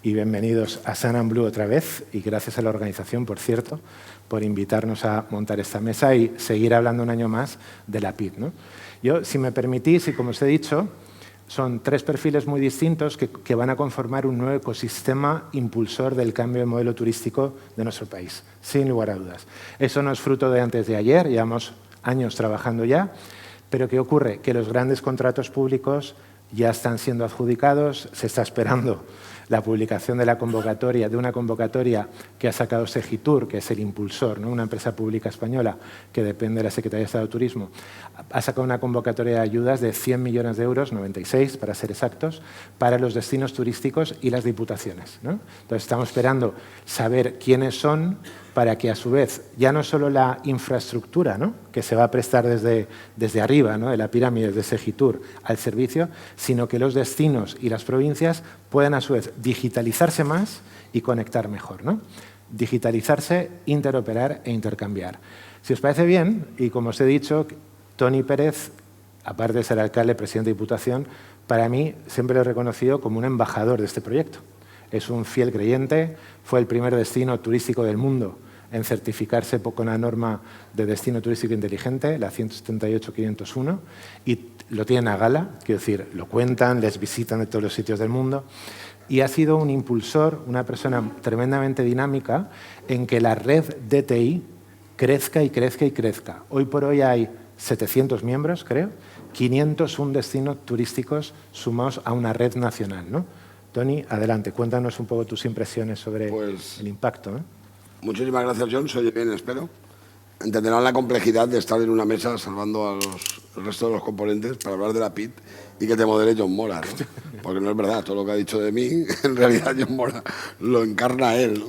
y bienvenidos a Sun and Blue otra vez, y gracias a la organización, por cierto, por invitarnos a montar esta mesa y seguir hablando un año más de la PID, ¿no? Yo, si me permitís, y como os he dicho, son tres perfiles muy distintos que van a conformar un nuevo ecosistema impulsor del cambio de modelo turístico de nuestro país, sin lugar a dudas. Eso no es fruto de antes de ayer, llevamos años trabajando ya, pero ¿qué ocurre? Que los grandes contratos públicos ya están siendo adjudicados, se está esperando la publicación de la convocatoria, de una convocatoria que ha sacado Segitur, que es el impulsor, ¿no? Una empresa pública española que depende de la Secretaría de Estado de Turismo, ha sacado una convocatoria de ayudas de 100 millones de euros, 96 para ser exactos, para los destinos turísticos y las diputaciones, ¿no? Entonces estamos esperando saber quiénes son para que a su vez ya no solo la infraestructura, ¿no?, que se va a prestar desde arriba, ¿no?, de la pirámide de Segitur al servicio, sino que los destinos y las provincias puedan a su vez digitalizarse más y conectar mejor, ¿no? Digitalizarse, interoperar e intercambiar. Si os parece bien, y como os he dicho, Toni Pérez, aparte de ser alcalde, presidente de Diputación, para mí siempre lo he reconocido como un embajador de este proyecto. Es un fiel creyente, fue el primer destino turístico del mundo en certificarse con la norma de destino turístico inteligente, la 178.501, y lo tienen a gala, quiero decir, lo cuentan, les visitan de todos los sitios del mundo, y ha sido un impulsor, una persona tremendamente dinámica en que la red DTI crezca y crezca y crezca. Hoy por hoy hay 700 miembros, creo, 501 destinos turísticos sumados a una red nacional, ¿no? Toni, adelante, cuéntanos un poco tus impresiones sobre el impacto, ¿eh? Muchísimas gracias, John. Se oye bien, espero. Entenderán la complejidad de estar en una mesa salvando al resto de los componentes para hablar de la PID y que te modere John Mora, ¿no? Porque no es verdad, todo lo que ha dicho de mí, en realidad John Mora lo encarna él, ¿no?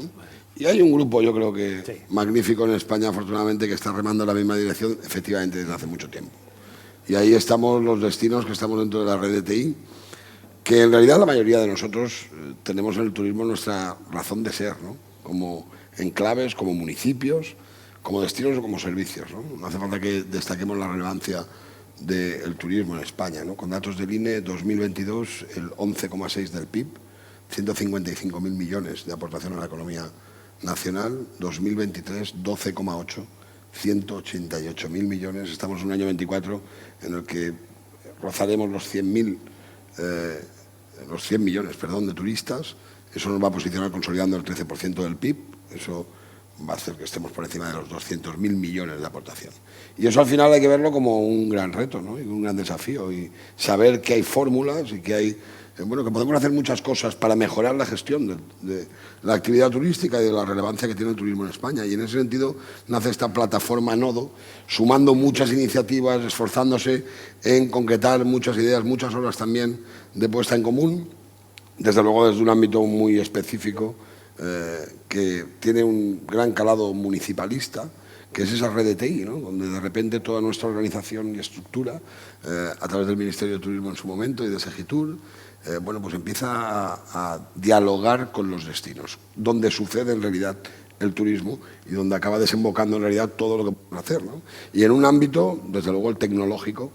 Y hay un grupo, yo creo que magnífico en España, afortunadamente, que está remando en la misma dirección, efectivamente, desde hace mucho tiempo. Y ahí estamos los destinos que estamos dentro de la red de TI, que en realidad la mayoría de nosotros tenemos en el turismo nuestra razón de ser, ¿no? Como enclaves, como municipios, como destinos o como servicios, ¿no? No hace falta que destaquemos la relevancia del turismo en España, ¿no? Con datos del INE, 2022, el 11,6 del PIB, 155.000 millones de aportación a la economía nacional, 2023, 12,8, 188.000 millones. Estamos en un año 24 en el que rozaremos los 100 millones de turistas. Eso nos va a posicionar consolidando el 13% del PIB. Eso va a hacer que estemos por encima de los 200.000 millones de aportación. Y eso al final hay que verlo como un gran reto, ¿no? Y un gran desafío. Y saber que hay fórmulas y que hay, bueno, que podemos hacer muchas cosas para mejorar la gestión de la actividad turística y de la relevancia que tiene el turismo en España. Y en ese sentido nace esta plataforma Nodo, sumando muchas iniciativas, esforzándose en concretar muchas ideas, muchas horas también de puesta en común, desde luego desde un ámbito muy específico que tiene un gran calado municipalista, que es esa red de TI, ¿no? Donde de repente toda nuestra organización y estructura, a través del Ministerio de Turismo en su momento y de Segitur, bueno, pues empieza a dialogar con los destinos, donde sucede en realidad el turismo y donde acaba desembocando en realidad todo lo que podemos hacer, ¿no? Y en un ámbito, desde luego el tecnológico,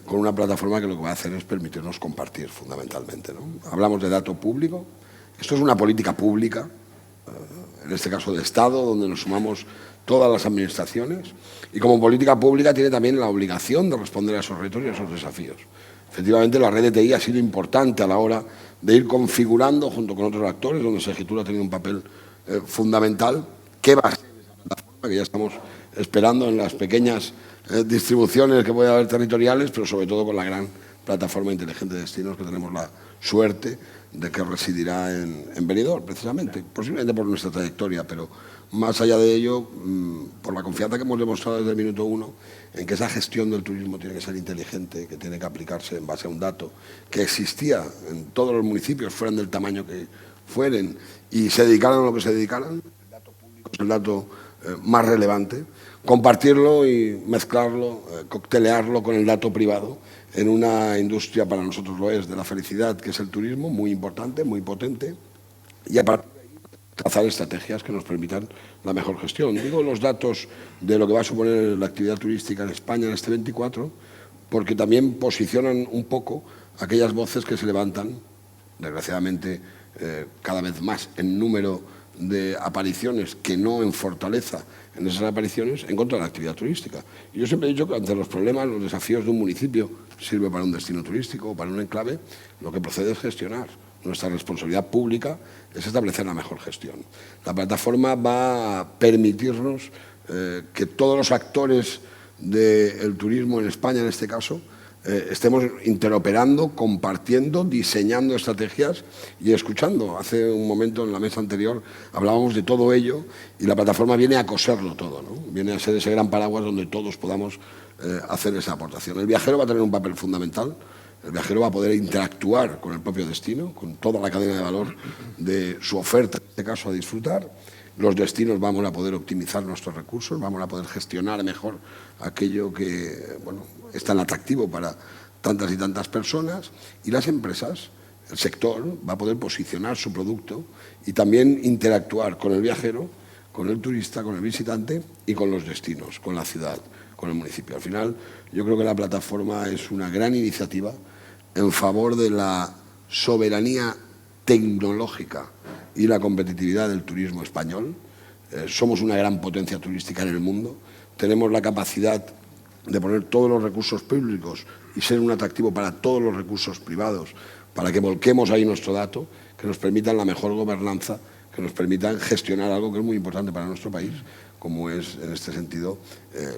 con una plataforma que lo que va a hacer es permitirnos compartir fundamentalmente, ¿no? Hablamos de dato público. Esto es una política pública, en este caso de Estado, donde nos sumamos todas las administraciones, y como política pública tiene también la obligación de responder a esos retos y a esos desafíos. Efectivamente, la red de TI ha sido importante a la hora de ir configurando, junto con otros actores, donde Segitur ha tenido un papel fundamental. ¿Qué va a ser esa plataforma? Que ya estamos esperando en las pequeñas distribuciones que puede haber territoriales, pero sobre todo con la gran plataforma inteligente de destinos que tenemos la suerte de que residirá en Benidorm, precisamente, posiblemente por nuestra trayectoria, pero más allá de ello, por la confianza que hemos demostrado desde el minuto uno en que esa gestión del turismo tiene que ser inteligente, que tiene que aplicarse en base a un dato que existía en todos los municipios, fueran del tamaño que fueren, y se dedicaran a lo que se dedicaran. El dato público es el dato más relevante. Compartirlo y mezclarlo, coctelearlo con el dato privado en una industria, para nosotros lo es, de la felicidad, que es el turismo, muy importante, muy potente, y a partir de ahí trazar estrategias que nos permitan la mejor gestión. Digo los datos de lo que va a suponer la actividad turística en España en este 24, porque también posicionan un poco aquellas voces que se levantan, desgraciadamente cada vez más en número de apariciones que no en fortaleza en esas apariciones en contra de la actividad turística. Y yo siempre he dicho que ante los problemas, los desafíos de un municipio, sirve para un destino turístico o para un enclave, lo que procede es gestionar. Nuestra responsabilidad pública es establecer la mejor gestión. La plataforma va a permitirnos que todos los actores del turismo en España, en este caso, estemos interoperando, compartiendo, diseñando estrategias y escuchando. Hace un momento en la mesa anterior hablábamos de todo ello y la plataforma viene a coserlo todo, ¿no? Viene a ser ese gran paraguas donde todos podamos hacer esa aportación. El viajero va a tener un papel fundamental. El viajero va a poder interactuar con el propio destino, con toda la cadena de valor de su oferta, en este caso a disfrutar. Los destinos vamos a poder optimizar nuestros recursos, vamos a poder gestionar mejor aquello que es tan atractivo para tantas y tantas personas. Y las empresas, el sector, va a poder posicionar su producto y también interactuar con el viajero, con el turista, con el visitante y con los destinos, con la ciudad, con el municipio. Al final, yo creo que la plataforma es una gran iniciativa en favor de la soberanía tecnológica y la competitividad del turismo español. Somos una gran potencia turística en el mundo. Tenemos la capacidad de poner todos los recursos públicos y ser un atractivo para todos los recursos privados, para que volquemos ahí nuestro dato, que nos permitan la mejor gobernanza, que nos permitan gestionar algo que es muy importante para nuestro país, como es, en este sentido,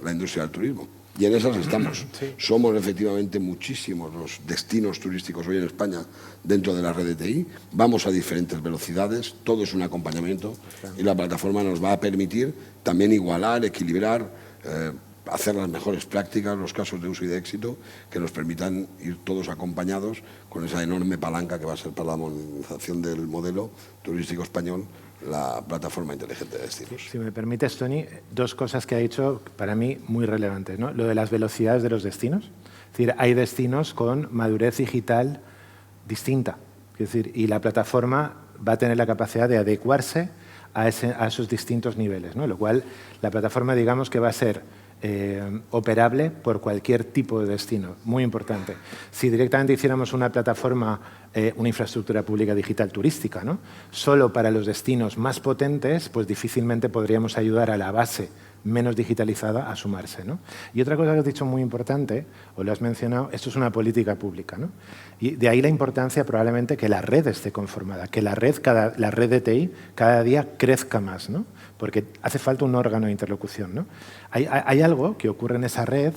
la industria del turismo. Y en esas estamos. Sí. Somos efectivamente muchísimos los destinos turísticos hoy en España dentro de la red de TI. Vamos a diferentes velocidades, todo es un acompañamiento y la plataforma nos va a permitir también igualar, equilibrar, hacer las mejores prácticas, los casos de uso y de éxito que nos permitan ir todos acompañados con esa enorme palanca que va a ser para la modernización del modelo turístico español, la plataforma inteligente de destinos. Si me permites, Toni, dos cosas que ha dicho para mí muy relevantes, ¿no? Lo de las velocidades de los destinos. Es decir, hay destinos con madurez digital distinta. Es decir, y la plataforma va a tener la capacidad de adecuarse a esos distintos niveles, ¿no? Lo cual, la plataforma, digamos, que va a ser operable por cualquier tipo de destino. Muy importante. Si directamente hiciéramos una plataforma, una infraestructura pública digital turística, ¿no? Solo para los destinos más potentes, pues difícilmente podríamos ayudar a la base menos digitalizada a sumarse, ¿no? Y otra cosa que has dicho muy importante, o lo has mencionado, esto es una política pública, ¿no? Y de ahí la importancia probablemente que la red esté conformada, que la red de TI cada día crezca más, ¿no? Porque hace falta un órgano de interlocución, ¿no? Hay algo que ocurre en esa red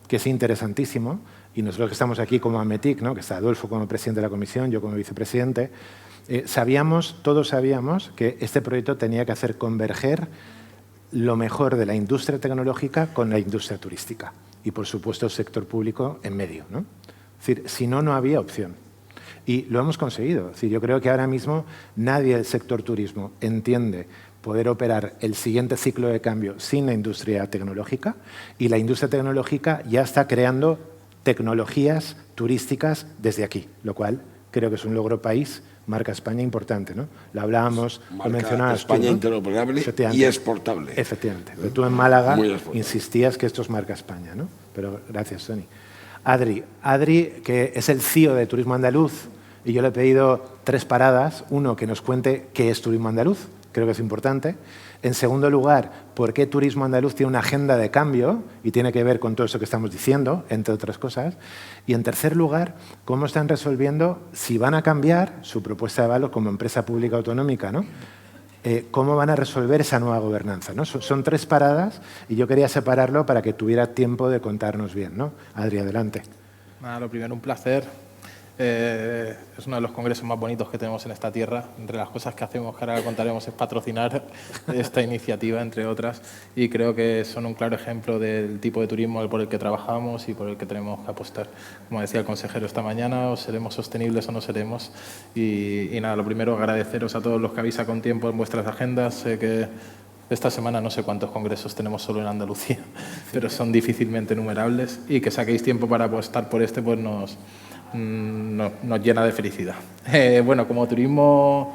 que es interesantísimo, y nosotros que estamos aquí como AMETIC, ¿no? Que está Adolfo como presidente de la comisión, yo como vicepresidente, todos sabíamos que este proyecto tenía que hacer converger lo mejor de la industria tecnológica con la industria turística y, por supuesto, el sector público en medio, ¿no? Es decir, si no, no había opción. Y lo hemos conseguido. Es decir, yo creo que ahora mismo nadie del sector turismo entiende poder operar el siguiente ciclo de cambio sin la industria tecnológica, y la industria tecnológica ya está creando tecnologías turísticas desde aquí, lo cual creo que es un logro país, marca España importante, ¿no? Lo hablábamos, lo mencionabas España tú, ¿no? interoperable y exportable. Efectivamente. Pero tú en Málaga insistías que esto es marca España, ¿no? Pero gracias, Toni. Adri, que es el CEO de Turismo Andaluz, y yo le he pedido 3 paradas. Uno, que nos cuente qué es Turismo Andaluz, creo que es importante. En segundo lugar, por qué Turismo Andaluz tiene una agenda de cambio y tiene que ver con todo eso que estamos diciendo, entre otras cosas. Y en tercer lugar, cómo están resolviendo, si van a cambiar su propuesta de valor como empresa pública autonómica, ¿no? Cómo van a resolver esa nueva gobernanza, ¿no? Son 3 paradas y yo quería separarlo para que tuviera tiempo de contarnos bien, ¿no? Adri, adelante. Nada, lo primero, un placer. Es uno de los congresos más bonitos que tenemos en esta tierra. Entre las cosas que hacemos, que ahora contaremos, es patrocinar esta iniciativa, entre otras, y creo que son un claro ejemplo del tipo de turismo por el que trabajamos y por el que tenemos que apostar. Como decía el consejero esta mañana, o seremos sostenibles o no seremos. Y nada, lo primero, agradeceros a todos los que avisan con tiempo en vuestras agendas. Sé que esta semana no sé cuántos congresos tenemos solo en Andalucía, pero son difícilmente numerables, y que saquéis tiempo para apostar por este, pues nos llena de felicidad. Bueno, como turismo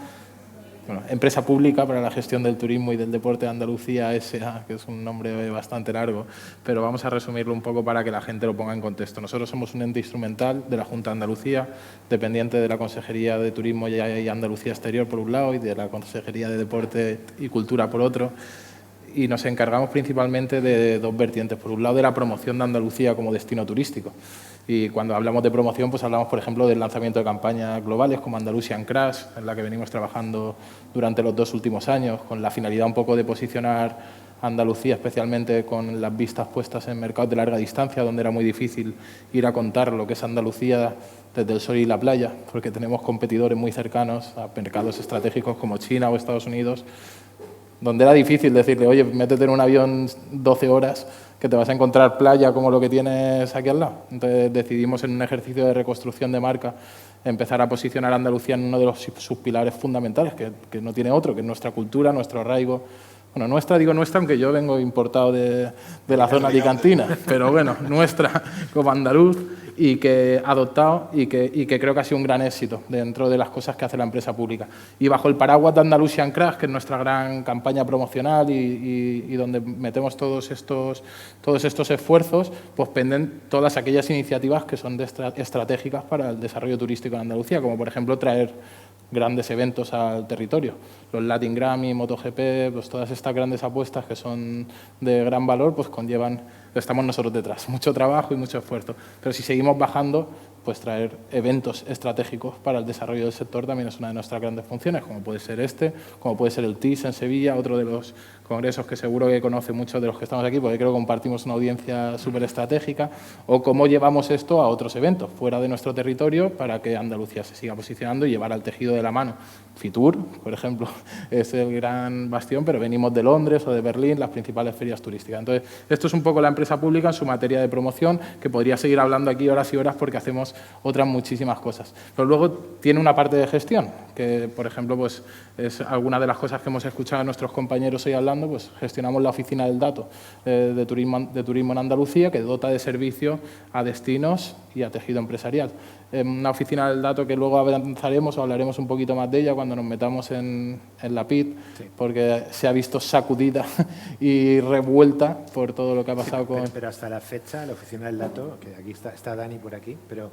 Empresa Pública para la Gestión del Turismo y del Deporte de Andalucía S.A., que es un nombre bastante largo, pero vamos a resumirlo un poco para que la gente lo ponga en contexto. Nosotros somos un ente instrumental de la Junta de Andalucía, dependiente de la Consejería de Turismo y Andalucía Exterior por un lado y de la Consejería de Deporte y Cultura por otro, y nos encargamos principalmente de dos vertientes. Por un lado, de la promoción de Andalucía como destino turístico. Y cuando hablamos de promoción, pues hablamos, por ejemplo, del lanzamiento de campañas globales como Andalusian Crash, en la que venimos trabajando durante los 2 últimos años, con la finalidad un poco de posicionar Andalucía, especialmente con las vistas puestas en mercados de larga distancia, donde era muy difícil ir a contar lo que es Andalucía desde el sol y la playa, porque tenemos competidores muy cercanos a mercados estratégicos como China o Estados Unidos, donde era difícil decirle, oye, métete en un avión 12 horas que te vas a encontrar playa como lo que tienes aquí al lado. Entonces decidimos, en un ejercicio de reconstrucción de marca, empezar a posicionar a Andalucía en uno de sus pilares fundamentales, que no tiene otro, que es nuestra cultura, nuestro arraigo. Bueno, nuestra, digo nuestra, aunque yo vengo importado de la zona alicantina, pero bueno, nuestra como andaluz, y que adoptado y que creo que ha sido un gran éxito dentro de las cosas que hace la empresa pública. Y bajo el paraguas de Andalusian Crash, que es nuestra gran campaña promocional y donde metemos todos estos esfuerzos, pues penden todas aquellas iniciativas que son estratégicas para el desarrollo turístico en Andalucía, como por ejemplo traer grandes eventos al territorio. Los Latin Grammy, MotoGP, pues todas estas grandes apuestas que son de gran valor, pues conllevan, estamos nosotros detrás, mucho trabajo y mucho esfuerzo. Pero si seguimos bajando, pues traer eventos estratégicos para el desarrollo del sector también es una de nuestras grandes funciones, como puede ser como puede ser el TIS en Sevilla, otro de los congresos que seguro que conoce muchos de los que estamos aquí, porque creo que compartimos una audiencia súper estratégica, o cómo llevamos esto a otros eventos fuera de nuestro territorio para que Andalucía se siga posicionando y llevar al tejido de la mano. Fitur, por ejemplo, es el gran bastión, pero venimos de Londres o de Berlín, las principales ferias turísticas. Entonces, esto es un poco la empresa pública en su materia de promoción, que podría seguir hablando aquí horas y horas porque hacemos otras muchísimas cosas. Pero luego tiene una parte de gestión, que, por ejemplo, pues es alguna de las cosas que hemos escuchado a nuestros compañeros hoy hablando, pues gestionamos la Oficina del Dato de turismo en Andalucía, que dota de servicio a destinos y a tejido empresarial. Una Oficina del Dato que luego avanzaremos o hablaremos un poquito más de ella cuando nos metamos en la PIT, sí, porque se ha visto sacudida y revuelta por todo lo que ha pasado con... Pero hasta la fecha, la Oficina del Dato, que aquí está Dani por aquí, pero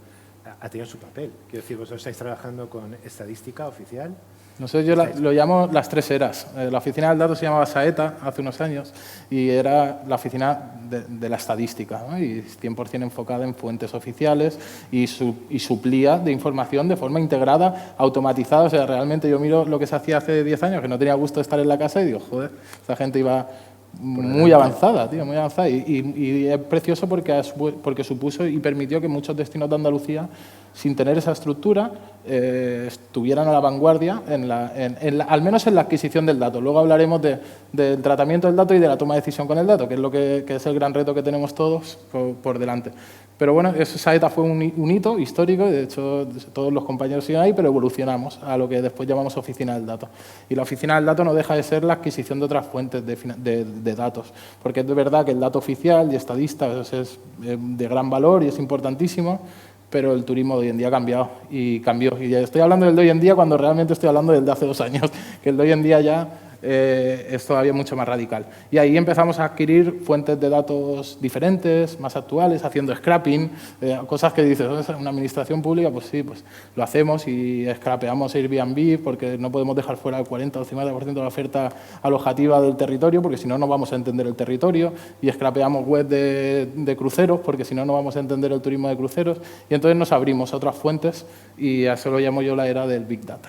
ha tenido su papel. Quiero decir, vosotros estáis trabajando con estadística oficial. Nosotros yo lo llamo las 3 eras. La Oficina del Dato se llamaba Saeta hace unos años y era la oficina de la estadística, ¿no? Y 100% enfocada en fuentes oficiales y suplía de información de forma integrada, automatizada. O sea, realmente yo miro lo que se hacía hace 10 años, que no tenía gusto de estar en la casa y digo, joder, esta gente iba muy avanzada, tío, muy avanzada. Y es precioso porque supuso y permitió que muchos destinos de Andalucía, sin tener esa estructura, estuvieran a la vanguardia, al menos en la adquisición del dato. Luego hablaremos del tratamiento del dato y de la toma de decisión con el dato, que es lo que es el gran reto que tenemos todos por delante. Pero bueno, esa ETA fue un hito histórico, y de hecho todos los compañeros siguen ahí, pero evolucionamos a lo que después llamamos Oficina del Dato. Y la Oficina del Dato no deja de ser la adquisición de otras fuentes de datos, porque es de verdad que el dato oficial y estadista es de gran valor y es importantísimo, pero el turismo de hoy en día ha cambiado y cambió. Y estoy hablando del de hoy en día cuando realmente estoy hablando del de hace 2 años, que el de hoy en día ya es todavía mucho más radical. Y ahí empezamos a adquirir fuentes de datos diferentes, más actuales, haciendo scrapping, cosas que dices, una administración pública, pues sí, pues lo hacemos y scrapeamos Airbnb porque no podemos dejar fuera el 40 o 50% de la oferta alojativa del territorio porque si no, no vamos a entender el territorio, y scrapeamos web de cruceros porque si no, no vamos a entender el turismo de cruceros, y entonces nos abrimos a otras fuentes y a eso lo llamo yo la era del Big Data.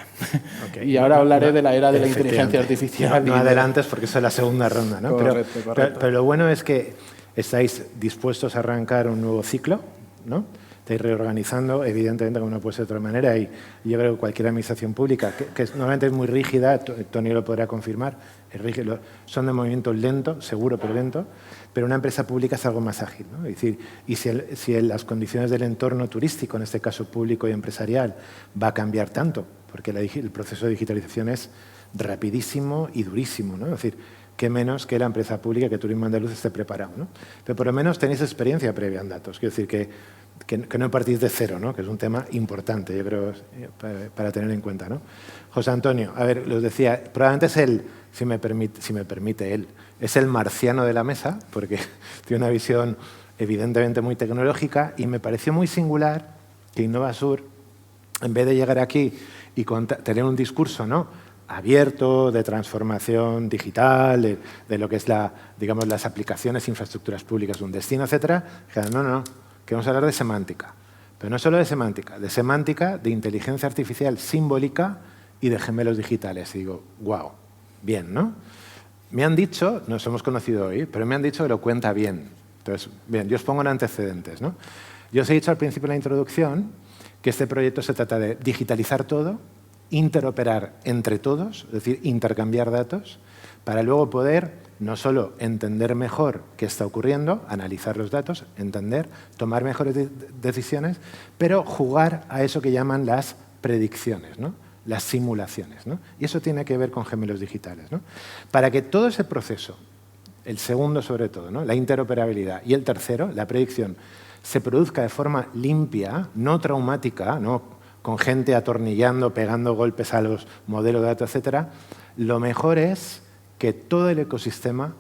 Okay. Y ahora hablaré de la era de la inteligencia artificial. No adelantes porque eso es la segunda ronda, ¿no? Correcto. Pero lo bueno es que estáis dispuestos a arrancar un nuevo ciclo, ¿no? Estáis reorganizando, evidentemente, como no puede ser de otra manera, y yo creo que cualquier administración pública, que normalmente es muy rígida, Tony lo podrá confirmar, es rígido, son de movimiento lento, seguro pero lento, pero una empresa pública es algo más ágil, ¿no? Es decir, y si las condiciones del entorno turístico, en este caso público y empresarial, va a cambiar tanto, porque el proceso de digitalización es rapidísimo y durísimo, ¿no? Es decir, qué menos que la empresa pública, que Turismo Andaluz esté preparado, ¿no? Pero por lo menos tenéis experiencia previa en datos. Quiero decir que que no partís de cero, ¿no? Que es un tema importante, yo creo, para tener en cuenta, ¿no? José Antonio, a ver, os decía, probablemente es el, si me permite él, es el marciano de la mesa, porque tiene una visión evidentemente muy tecnológica, y me pareció muy singular que Innovasur, en vez de llegar aquí y tener un discurso, ¿no?, abierto, de transformación digital, de lo que es digamos, las aplicaciones, infraestructuras públicas de un destino, etcétera, no, que vamos a hablar de semántica. Pero no solo de semántica, de inteligencia artificial simbólica y de gemelos digitales. Y digo, wow, bien, ¿no? Me han dicho, nos hemos conocido hoy, pero me han dicho que lo cuenta bien. Entonces, bien, yo os pongo en antecedentes, ¿no? Yo os he dicho al principio de la introducción que este proyecto se trata de digitalizar todo, interoperar entre todos, es decir, intercambiar datos, para luego poder no solo entender mejor qué está ocurriendo, analizar los datos, entender, tomar mejores decisiones, pero jugar a eso que llaman las predicciones, ¿no?, las simulaciones, ¿no? Y eso tiene que ver con gemelos digitales, ¿no? Para que todo ese proceso, el segundo sobre todo, ¿no?, la interoperabilidad, y el tercero, la predicción, se produzca de forma limpia, no traumática, no con gente atornillando, pegando golpes a los modelos de datos, etcétera, lo mejor es que todo el ecosistema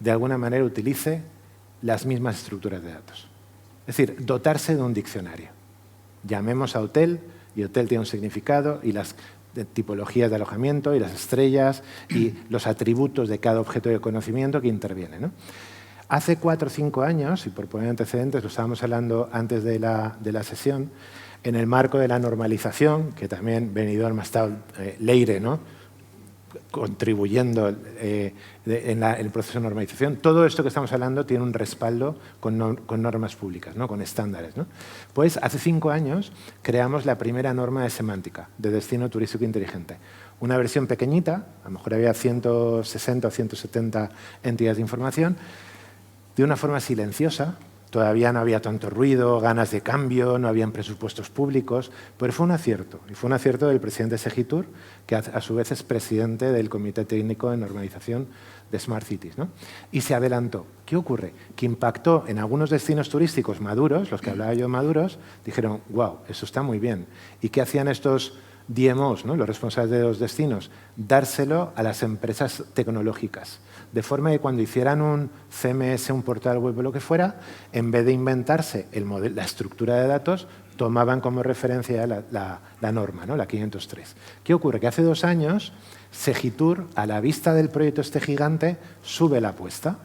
de alguna manera utilice las mismas estructuras de datos. Es decir, dotarse de un diccionario. Llamemos a hotel, y hotel tiene un significado, y las tipologías de alojamiento, y las estrellas, y los atributos de cada objeto de conocimiento que interviene, ¿no? Hace 4 o 5 años, y por poner antecedentes, lo estábamos hablando antes de la sesión, en el marco de la normalización, que también Benidorm ha estado Leire, ¿no?, contribuyendo en el proceso de normalización. Todo esto que estamos hablando tiene un respaldo con normas públicas, ¿no?, con estándares, ¿no? Pues hace 5 años creamos la primera norma de semántica, de destino turístico inteligente. Una versión pequeñita, a lo mejor había 160 o 170 entidades de información, de una forma silenciosa. Todavía no había tanto ruido, ganas de cambio, no habían presupuestos públicos, pero fue un acierto. Y fue un acierto del presidente Segitur, que a su vez es presidente del Comité Técnico de Normalización de Smart Cities, ¿no? Y se adelantó. ¿Qué ocurre? Que impactó en algunos destinos turísticos maduros, los que hablaba yo maduros, dijeron, wow, eso está muy bien. ¿Y qué hacían estos DMOs, ¿no?, los responsables de los destinos? Dárselo a las empresas tecnológicas. De forma que cuando hicieran un CMS, un portal web o lo que fuera, en vez de inventarse la estructura de datos, tomaban como referencia la norma, ¿no?, la 503. ¿Qué ocurre? Que hace 2 años, Segitur, a la vista del proyecto este gigante, sube la apuesta.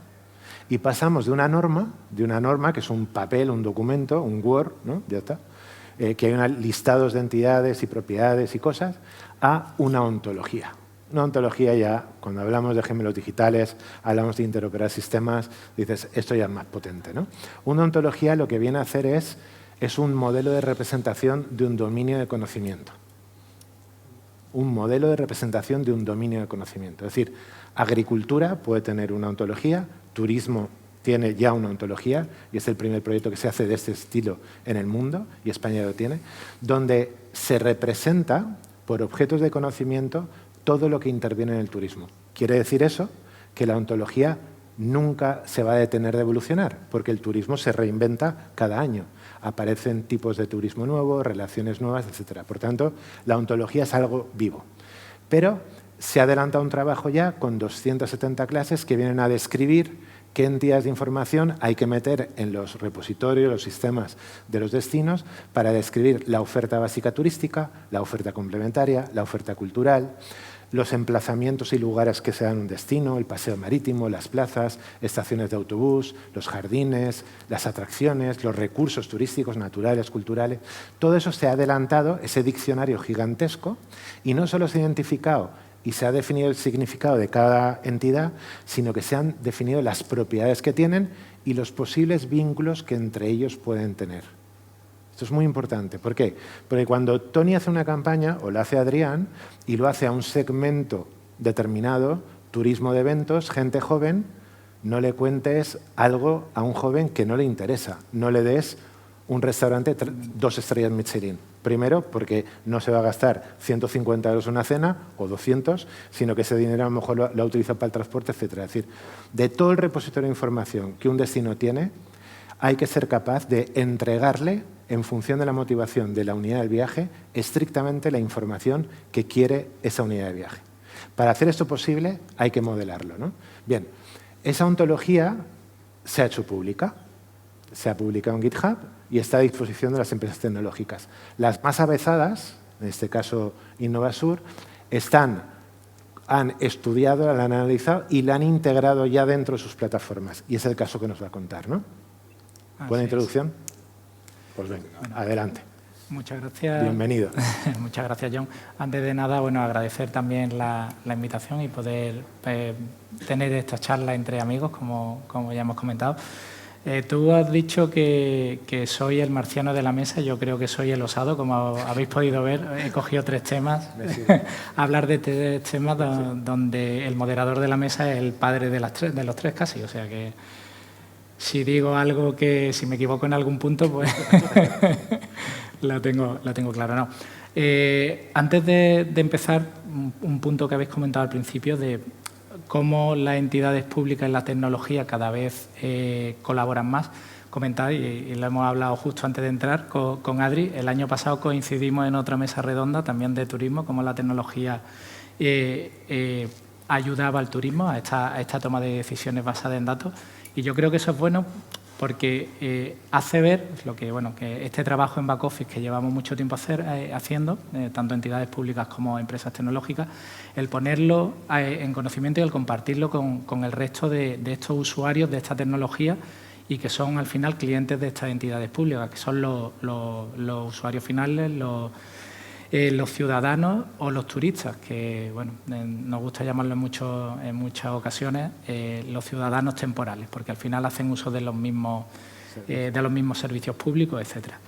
Y pasamos de una norma que es un papel, un documento, un Word, ¿no?, ya está, que hay listados de entidades y propiedades y cosas, a una ontología. Una ontología ya, cuando hablamos de gemelos digitales, hablamos de interoperar sistemas, dices, esto ya es más potente, ¿no? Una ontología lo que viene a hacer es un modelo de representación de un dominio de conocimiento. Un modelo de representación de un dominio de conocimiento. Es decir, agricultura puede tener una ontología, turismo tiene ya una ontología, y es el primer proyecto que se hace de este estilo en el mundo, y España lo tiene, donde se representa por objetos de conocimiento todo lo que interviene en el turismo. Quiere decir eso que la ontología nunca se va a detener de evolucionar, porque el turismo se reinventa cada año. Aparecen tipos de turismo nuevos, relaciones nuevas, etc. Por tanto, la ontología es algo vivo. Pero se adelanta un trabajo ya con 270 clases que vienen a describir qué entidades de información hay que meter en los repositorios, los sistemas de los destinos, para describir la oferta básica turística, la oferta complementaria, la oferta cultural, los emplazamientos y lugares que se dan un destino, el paseo marítimo, las plazas, estaciones de autobús, los jardines, las atracciones, los recursos turísticos, naturales, culturales. Todo eso se ha adelantado, ese diccionario gigantesco, y no solo se ha identificado y se ha definido el significado de cada entidad, sino que se han definido las propiedades que tienen y los posibles vínculos que entre ellos pueden tener. Esto es muy importante. ¿Por qué? Porque cuando Tony hace una campaña, o la hace Adrián, y lo hace a un segmento determinado, turismo de eventos, gente joven, no le cuentes algo a un joven que no le interesa. No le des un restaurante 2 estrellas Michelin. Primero, porque no se va a gastar 150 euros en una cena, o 200, sino que ese dinero a lo mejor lo utiliza para el transporte, etc. Es decir, de todo el repositorio de información que un destino tiene, hay que ser capaz de entregarle, en función de la motivación de la unidad del viaje, estrictamente la información que quiere esa unidad de viaje. Para hacer esto posible hay que modelarlo, ¿no? Bien, esa ontología se ha hecho pública, se ha publicado en GitHub y está a disposición de las empresas tecnológicas. Las más avezadas, en este caso Innovasur, han estudiado, la han analizado y la han integrado ya dentro de sus plataformas. Y es el caso que nos va a contar, ¿no? ¿Buena introducción? Pues venga, adelante. Muchas gracias. Bienvenido. Muchas gracias, John. Antes de nada, bueno, agradecer también la invitación y poder tener esta charla entre amigos, como ya hemos comentado. Tú has dicho que soy el marciano de la mesa, yo creo que soy el osado, como habéis podido ver. He cogido 3 temas, hablar de 3 temas donde el moderador de la mesa es el padre de los 3 casi, o sea que si digo algo si me equivoco en algún punto, pues lo tengo claro. No. Antes de empezar, un punto que habéis comentado al principio de cómo las entidades públicas en la tecnología cada vez colaboran más. Comentar, y lo hemos hablado justo antes de entrar con Adri, el año pasado coincidimos en otra mesa redonda también de turismo, cómo la tecnología ayudaba al turismo, a esta toma de decisiones basada en datos. Y yo creo que eso es bueno porque hace ver que este trabajo en back office que llevamos mucho tiempo haciendo, tanto entidades públicas como empresas tecnológicas, el ponerlo en conocimiento y el compartirlo con el resto de estos usuarios de esta tecnología y que son al final clientes de estas entidades públicas, que son los usuarios finales, los ciudadanos o los turistas, que bueno, nos gusta llamarlo en muchas ocasiones los ciudadanos temporales, porque al final hacen uso de los mismos servicios públicos, etcétera.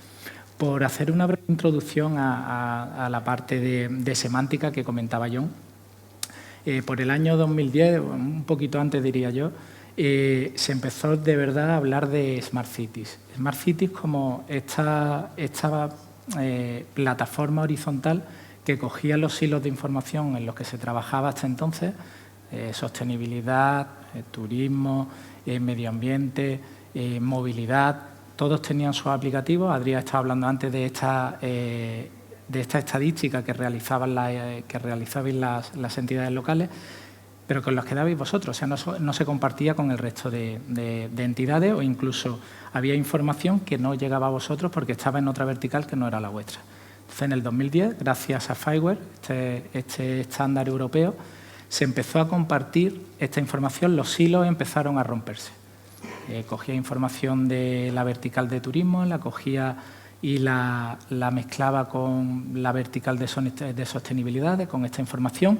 Por hacer una breve introducción a la parte de semántica que comentaba John, por el año 2010, un poquito antes diría yo, se empezó de verdad a hablar de Smart Cities. Smart Cities como esta plataforma horizontal que cogía los hilos de información en los que se trabajaba hasta entonces, sostenibilidad, turismo, medio ambiente, movilidad, todos tenían sus aplicativos. Adrián estaba hablando antes de esta estadística que realizaban las entidades locales, pero con las que dabais vosotros, o sea, no se compartía con el resto de entidades o incluso había información que no llegaba a vosotros porque estaba en otra vertical que no era la vuestra. Entonces, en el 2010, gracias a FireWare, este estándar europeo, se empezó a compartir esta información, los silos empezaron a romperse. Cogía información de la vertical de turismo, la cogía y la mezclaba con la vertical de sostenibilidad, con esta información.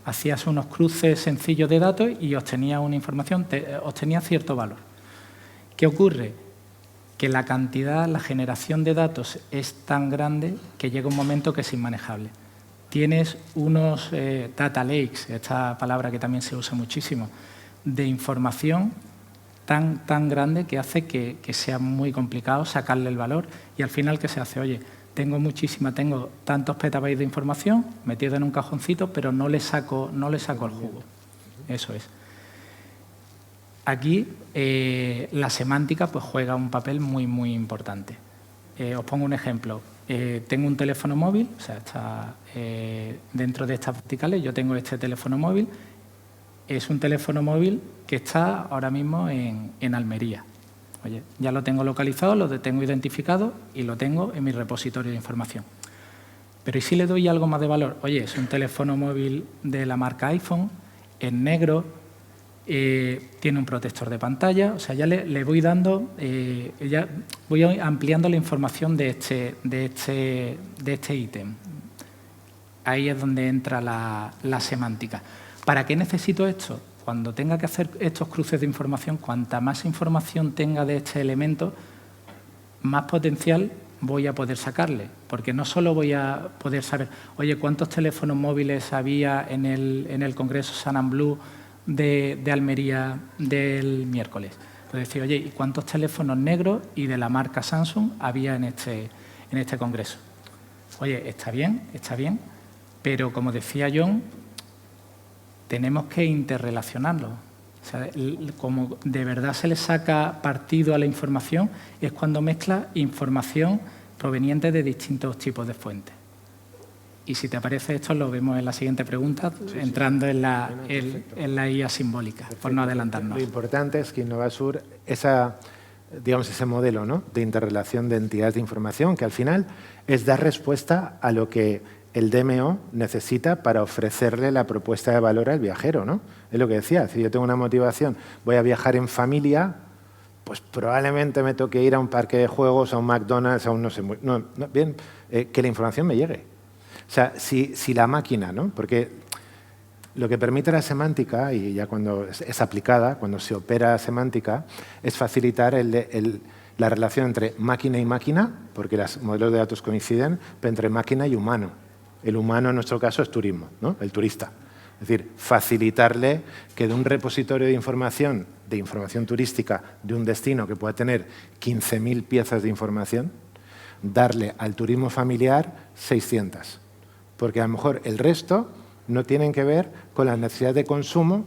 Hacías unos cruces sencillos de datos y obtenías una información, obtenía cierto valor. ¿Qué ocurre? Que la generación de datos es tan grande que llega un momento que es inmanejable. Tienes unos data lakes, esta palabra que también se usa muchísimo, de información tan grande que hace que sea muy complicado sacarle el valor y al final, ¿qué se hace? Oye, tengo tantos petabytes de información metido en un cajoncito, pero no le saco el jugo. Eso es. Aquí la semántica pues, juega un papel muy importante. Os pongo un ejemplo. Tengo un teléfono móvil, o sea, está dentro de estas verticales, yo tengo este teléfono móvil. Es un teléfono móvil que está ahora mismo en Almería. Oye, ya lo tengo localizado, lo tengo identificado y lo tengo en mi repositorio de información. Pero ¿y si le doy algo más de valor? Oye, es un teléfono móvil de la marca iPhone, es negro, tiene un protector de pantalla, o sea, ya le voy dando, ya voy ampliando la información de este ítem. Ahí es donde entra la semántica. ¿Para qué necesito esto? Cuando tenga que hacer estos cruces de información, cuanta más información tenga de este elemento, más potencial voy a poder sacarle. Porque no solo voy a poder saber, oye, ¿cuántos teléfonos móviles había en el Congreso Sun and Blue de Almería del miércoles? Puedo decir, oye, ¿y cuántos teléfonos negros y de la marca Samsung había en este Congreso? Oye, está bien, pero como decía John, tenemos que interrelacionarlo. O sea, como de verdad se le saca partido a la información es cuando mezcla información proveniente de distintos tipos de fuentes. Y si te parece esto, lo vemos en la siguiente pregunta, entrando en la IA simbólica, por no adelantarnos. Lo importante es que Innovasur, ese modelo, ¿no?, de interrelación de entidades de información, que al final es dar respuesta a lo que el DMO necesita para ofrecerle la propuesta de valor al viajero, ¿no? Es lo que decía, si yo tengo una motivación, voy a viajar en familia, pues probablemente me toque ir a un parque de juegos, a un McDonald's, a un no sé... que la información me llegue. O sea, si la máquina, ¿no? Porque lo que permite la semántica, y ya cuando es aplicada, cuando se opera semántica, es facilitar la relación entre máquina y máquina, porque los modelos de datos coinciden, pero entre máquina y humano. El humano, en nuestro caso, es turismo, ¿no?, el turista. Es decir, facilitarle que de un repositorio de información turística de un destino que pueda tener 15.000 piezas de información, darle al turismo familiar 600. Porque a lo mejor el resto no tienen que ver con las necesidades de consumo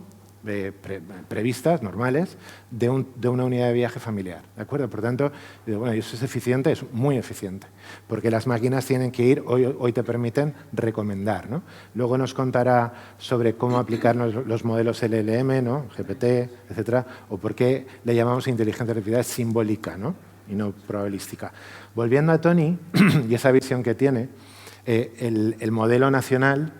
previstas, normales, de una unidad de viaje familiar. ¿De acuerdo? Por tanto, bueno, eso es eficiente, es muy eficiente, porque las máquinas tienen que ir, hoy te permiten recomendar, ¿no? Luego nos contará sobre cómo aplicar los modelos LLM, ¿no?, GPT, etcétera, o por qué le llamamos inteligencia artificial simbólica, ¿no?, y no probabilística. Volviendo a Tony y esa visión que tiene, el modelo nacional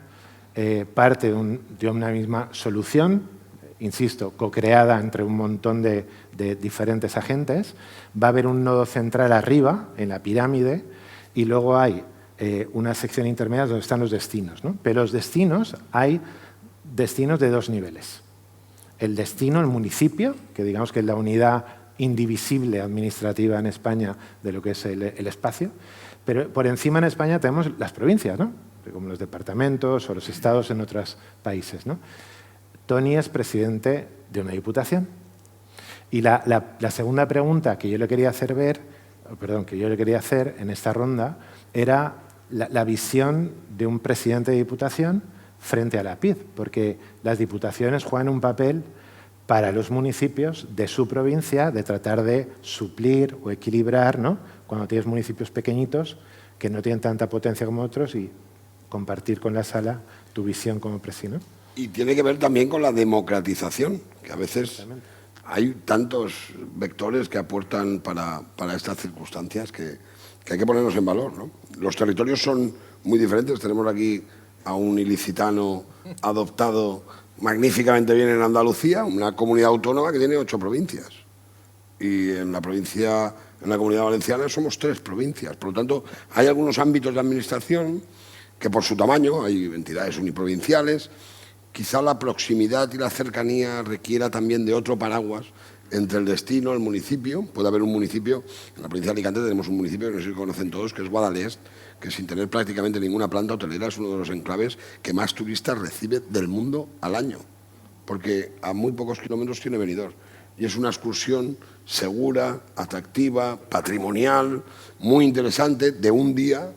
parte de una misma solución, insisto, co-creada entre un montón de diferentes agentes. Va a haber un nodo central arriba, en la pirámide, y luego hay una sección intermedia donde están los destinos, ¿no? Pero los destinos, hay destinos de dos niveles. El destino, el municipio, que digamos que es la unidad indivisible administrativa en España de lo que es el espacio, pero por encima en España tenemos las provincias, ¿no?, como los departamentos o los estados en otros países, ¿no? Tony es presidente de una diputación. Y la segunda pregunta que yo le quería hacer en esta ronda era la visión de un presidente de diputación frente a la PID, porque las diputaciones juegan un papel para los municipios de su provincia de tratar de suplir o equilibrar, ¿no?, cuando tienes municipios pequeñitos que no tienen tanta potencia como otros, y compartir con la sala tu visión como presidente. Y tiene que ver también con la democratización, que a veces hay tantos vectores que aportan para estas circunstancias que hay que ponerlos en valor, ¿no? Los territorios son muy diferentes. Tenemos aquí a un ilicitano adoptado magníficamente bien en Andalucía, una comunidad autónoma que tiene 8 provincias. Y en la Comunidad Valenciana somos 3 provincias. Por lo tanto, hay algunos ámbitos de administración que por su tamaño, hay entidades uniprovinciales, quizá la proximidad y la cercanía requiera también de otro paraguas entre el destino, el municipio. Puede haber un municipio, en la provincia de Alicante tenemos un municipio que no sé si conocen todos, que es Guadalest, que sin tener prácticamente ninguna planta hotelera es uno de los enclaves que más turistas recibe del mundo al año, porque a muy pocos kilómetros tiene Benidorm. Y es una excursión segura, atractiva, patrimonial, muy interesante, de un día,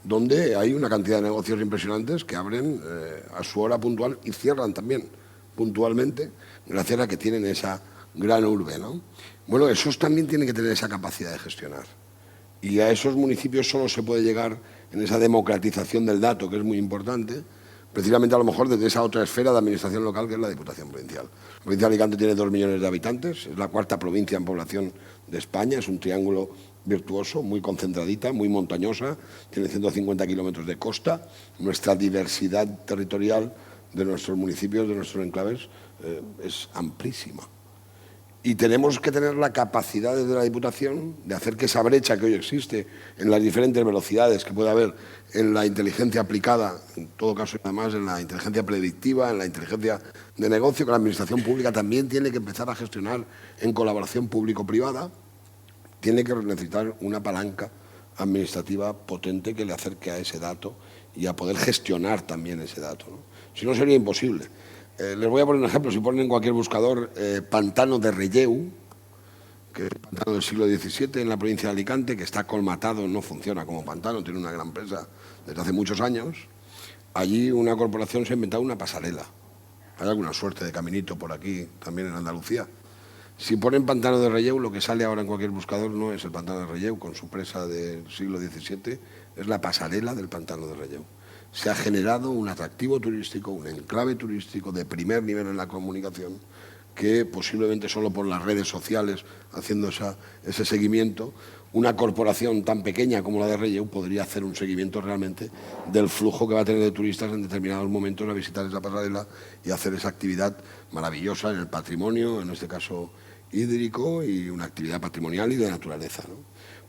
donde hay una cantidad de negocios impresionantes que abren a su hora puntual y cierran también puntualmente, gracias a que tienen esa gran urbe, ¿no? Bueno, esos también tienen que tener esa capacidad de gestionar. Y a esos municipios solo se puede llegar en esa democratización del dato, que es muy importante, precisamente a lo mejor desde esa otra esfera de administración local que es la Diputación Provincial. La provincia de Alicante tiene 2 millones de habitantes, es la 4ª provincia en población de España, es un triángulo virtuoso, muy concentradita, muy montañosa, tiene 150 kilómetros de costa. Nuestra diversidad territorial de nuestros municipios, de nuestros enclaves, es amplísima. Y tenemos que tener la capacidad desde la Diputación de hacer que esa brecha que hoy existe en las diferentes velocidades que puede haber en la inteligencia aplicada, en todo caso además en la inteligencia predictiva, en la inteligencia de negocio, que la Administración Pública también tiene que empezar a gestionar en colaboración público-privada, tiene que necesitar una palanca administrativa potente que le acerque a ese dato y a poder gestionar también ese dato, ¿no? Si no, sería imposible. Les voy a poner un ejemplo. Si ponen en cualquier buscador pantano de Relleu, que es el pantano del siglo XVII en la provincia de Alicante, que está colmatado, no funciona como pantano, tiene una gran presa desde hace muchos años, allí una corporación se ha inventado una pasarela. Hay alguna suerte de caminito por aquí, también en Andalucía. Si ponen Pantano de Relleu, lo que sale ahora en cualquier buscador no es el Pantano de Relleu con su presa del siglo XVII, es la pasarela del Pantano de Relleu. Se ha generado un atractivo turístico, un enclave turístico de primer nivel en la comunicación, que posiblemente solo por las redes sociales, haciendo ese seguimiento, una corporación tan pequeña como la de Relleu podría hacer un seguimiento realmente del flujo que va a tener de turistas en determinados momentos a visitar esa pasarela y hacer esa actividad maravillosa en el patrimonio, en este caso hídrico, y una actividad patrimonial y de naturaleza, ¿no?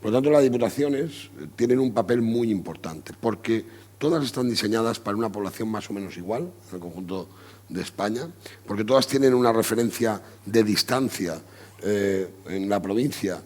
Por lo tanto, las diputaciones tienen un papel muy importante, porque todas están diseñadas para una población más o menos igual en el conjunto de España, porque todas tienen una referencia de distancia en la provincia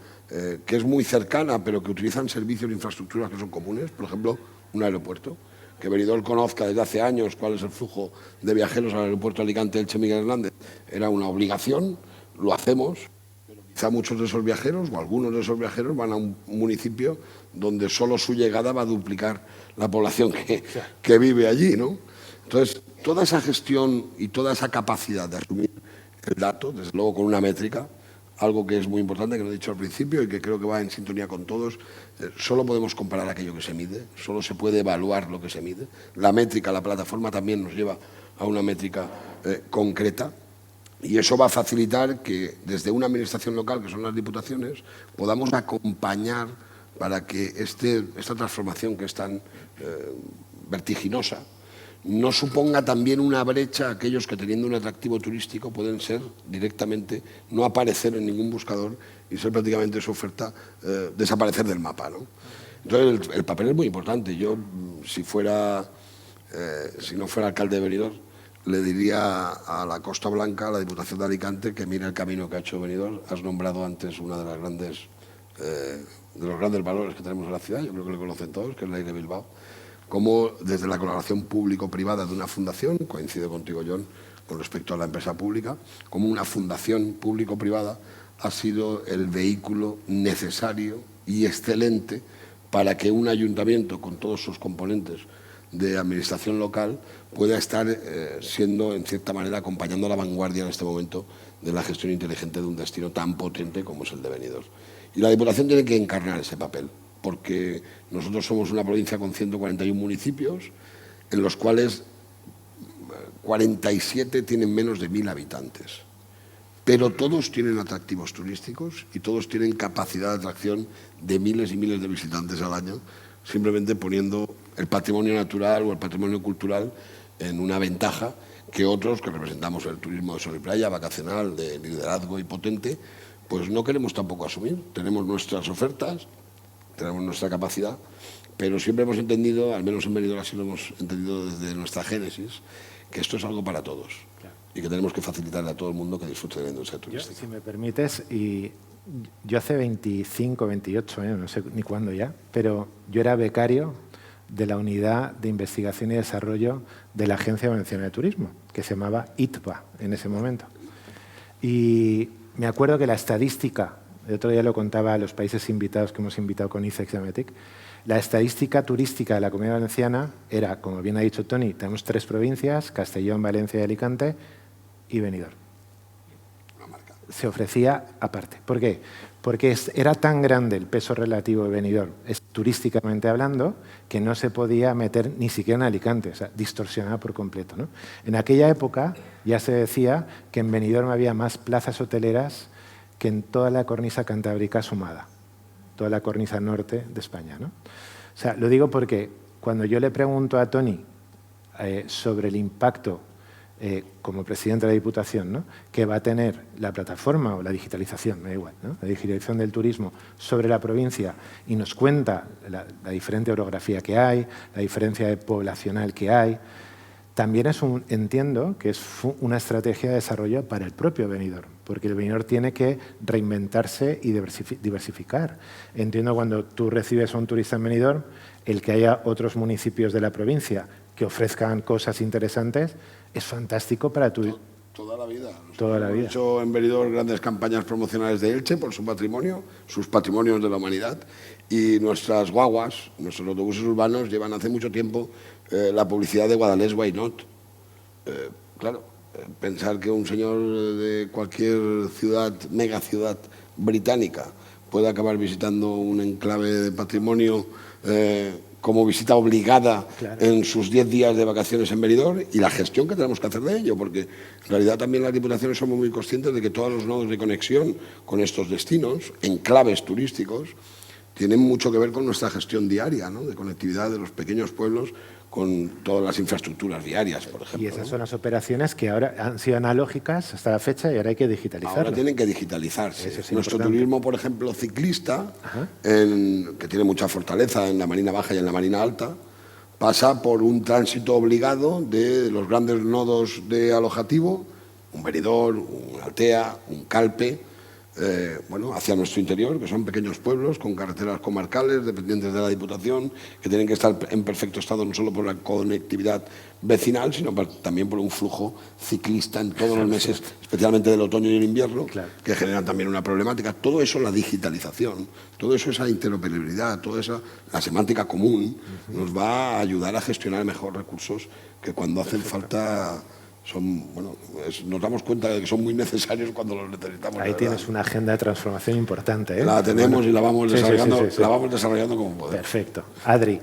que es muy cercana, pero que utilizan servicios e infraestructuras que son comunes, por ejemplo, un aeropuerto. Que Benidorm conozca desde hace años cuál es el flujo de viajeros al aeropuerto de Alicante Elche Miguel Hernández era una obligación, lo hacemos, pero quizá muchos de esos viajeros o algunos de esos viajeros van a un municipio donde solo su llegada va a duplicar la población que vive allí, ¿no? Entonces, toda esa gestión y toda esa capacidad de asumir el dato, desde luego con una métrica, algo que es muy importante, que lo he dicho al principio y que creo que va en sintonía con todos, solo podemos comparar aquello que se mide, solo se puede evaluar lo que se mide. La métrica, la plataforma también nos lleva a una métrica concreta y eso va a facilitar que desde una administración local, que son las diputaciones, podamos acompañar para que esta transformación que es tan vertiginosa no suponga también una brecha a aquellos que teniendo un atractivo turístico pueden ser directamente, no aparecer en ningún buscador y ser prácticamente su oferta desaparecer del mapa, ¿no? Entonces el papel es muy importante. Yo, si no fuera alcalde de Benidorm, le diría a la Costa Blanca, a la Diputación de Alicante, que mire el camino que ha hecho Benidorm. Has nombrado antes una de los grandes valores que tenemos en la ciudad, yo creo que lo conocen todos, que es la Ley de Bilbao. Como desde la colaboración público-privada de una fundación, coincido contigo, John, con respecto a la empresa pública, como una fundación público-privada ha sido el vehículo necesario y excelente para que un ayuntamiento con todos sus componentes de administración local pueda estar siendo, en cierta manera, acompañando a la vanguardia en este momento de la gestión inteligente de un destino tan potente como es el de Benidorm. Y la Diputación tiene que encarnar ese papel, porque nosotros somos una provincia con 141 municipios, en los cuales 47 tienen menos de 1000 habitantes. Pero todos tienen atractivos turísticos y todos tienen capacidad de atracción de miles y miles de visitantes al año, simplemente poniendo el patrimonio natural o el patrimonio cultural en una ventaja que otros, que representamos el turismo de sol y playa, vacacional, de liderazgo y potente, pues no queremos tampoco asumir. Tenemos nuestras ofertas, tenemos nuestra capacidad, pero siempre hemos entendido, al menos en Benidorm así lo hemos entendido desde nuestra génesis, que esto es algo para todos, claro, y que tenemos que facilitarle a todo el mundo que disfrute de la industria turística. Si me permites, y yo hace 25, 28 años, no sé ni cuándo ya, pero yo era becario de la Unidad de Investigación y Desarrollo de la Agencia Valenciana de Turismo, que se llamaba ITVA en ese momento. Y me acuerdo que la estadística, el otro día lo contaba a los países invitados que hemos invitado con ICEX y Ametic, la estadística turística de la Comunidad Valenciana era, como bien ha dicho Toni, tenemos 3 provincias, Castellón, Valencia y Alicante, y Benidorm. Se ofrecía aparte. ¿Por qué? Porque era tan grande el peso relativo de Benidorm, turísticamente hablando, que no se podía meter ni siquiera en Alicante, o sea, distorsionada por completo, ¿no? En aquella época ya se decía que en Benidorm había más plazas hoteleras que en toda la cornisa cantábrica sumada, toda la cornisa norte de España, ¿no? O sea, lo digo porque cuando yo le pregunto a Toni sobre el impacto como presidente de la Diputación, ¿no?, que va a tener la plataforma o la digitalización, me da igual, ¿no?, la digitalización del turismo sobre la provincia, y nos cuenta la diferente orografía que hay, la diferencia poblacional que hay, también entiendo que es una estrategia de desarrollo para el propio Benidorm, porque el Benidorm tiene que reinventarse y diversificar. Entiendo cuando tú recibes a un turista en Benidorm, el que haya otros municipios de la provincia que ofrezcan cosas interesantes es fantástico para tu... Toda la vida. Toda la vida. Hemos hecho en Benidorm grandes campañas promocionales de Elche por su patrimonio, sus patrimonios de la humanidad, y nuestras guaguas, nuestros autobuses urbanos llevan hace mucho tiempo la publicidad de Guadalest Why Not. Claro, Pensar que un señor de cualquier ciudad, mega ciudad británica, puede acabar visitando un enclave de patrimonio como visita obligada en sus 10 días de vacaciones en Benidorm, y la gestión que tenemos que hacer de ello, porque en realidad también las diputaciones somos muy conscientes de que todos los nodos de conexión con estos destinos, enclaves turísticos, tienen mucho que ver con nuestra gestión diaria, ¿no?, de conectividad de los pequeños pueblos con todas las infraestructuras viarias, por ejemplo. Y esas son las operaciones que ahora han sido analógicas hasta la fecha y ahora hay que digitalizarlas. Ahora tienen que digitalizarse. Es Nuestro importante. turismo, por ejemplo, ciclista, que tiene mucha fortaleza en la Marina Baja y en la Marina Alta, pasa por un tránsito obligado de los grandes nodos de alojativo, un Benidorm, un Altea, un Calpe, hacia nuestro interior, que son pequeños pueblos con carreteras comarcales dependientes de la Diputación, que tienen que estar en perfecto estado no solo por la conectividad vecinal, sino también por un flujo ciclista en todos los meses, especialmente del otoño y el invierno, que generan también una problemática. Todo eso, la digitalización, todo eso, esa interoperabilidad, toda esa la semántica común, nos va a ayudar a gestionar mejor recursos que cuando hacen falta. Nos damos cuenta de que son muy necesarios cuando los necesitamos. Ahí tienes una agenda de transformación importante, ¿eh? La tenemos y la vamos desarrollando, sí. la vamos desarrollando como podemos. Perfecto. Adri,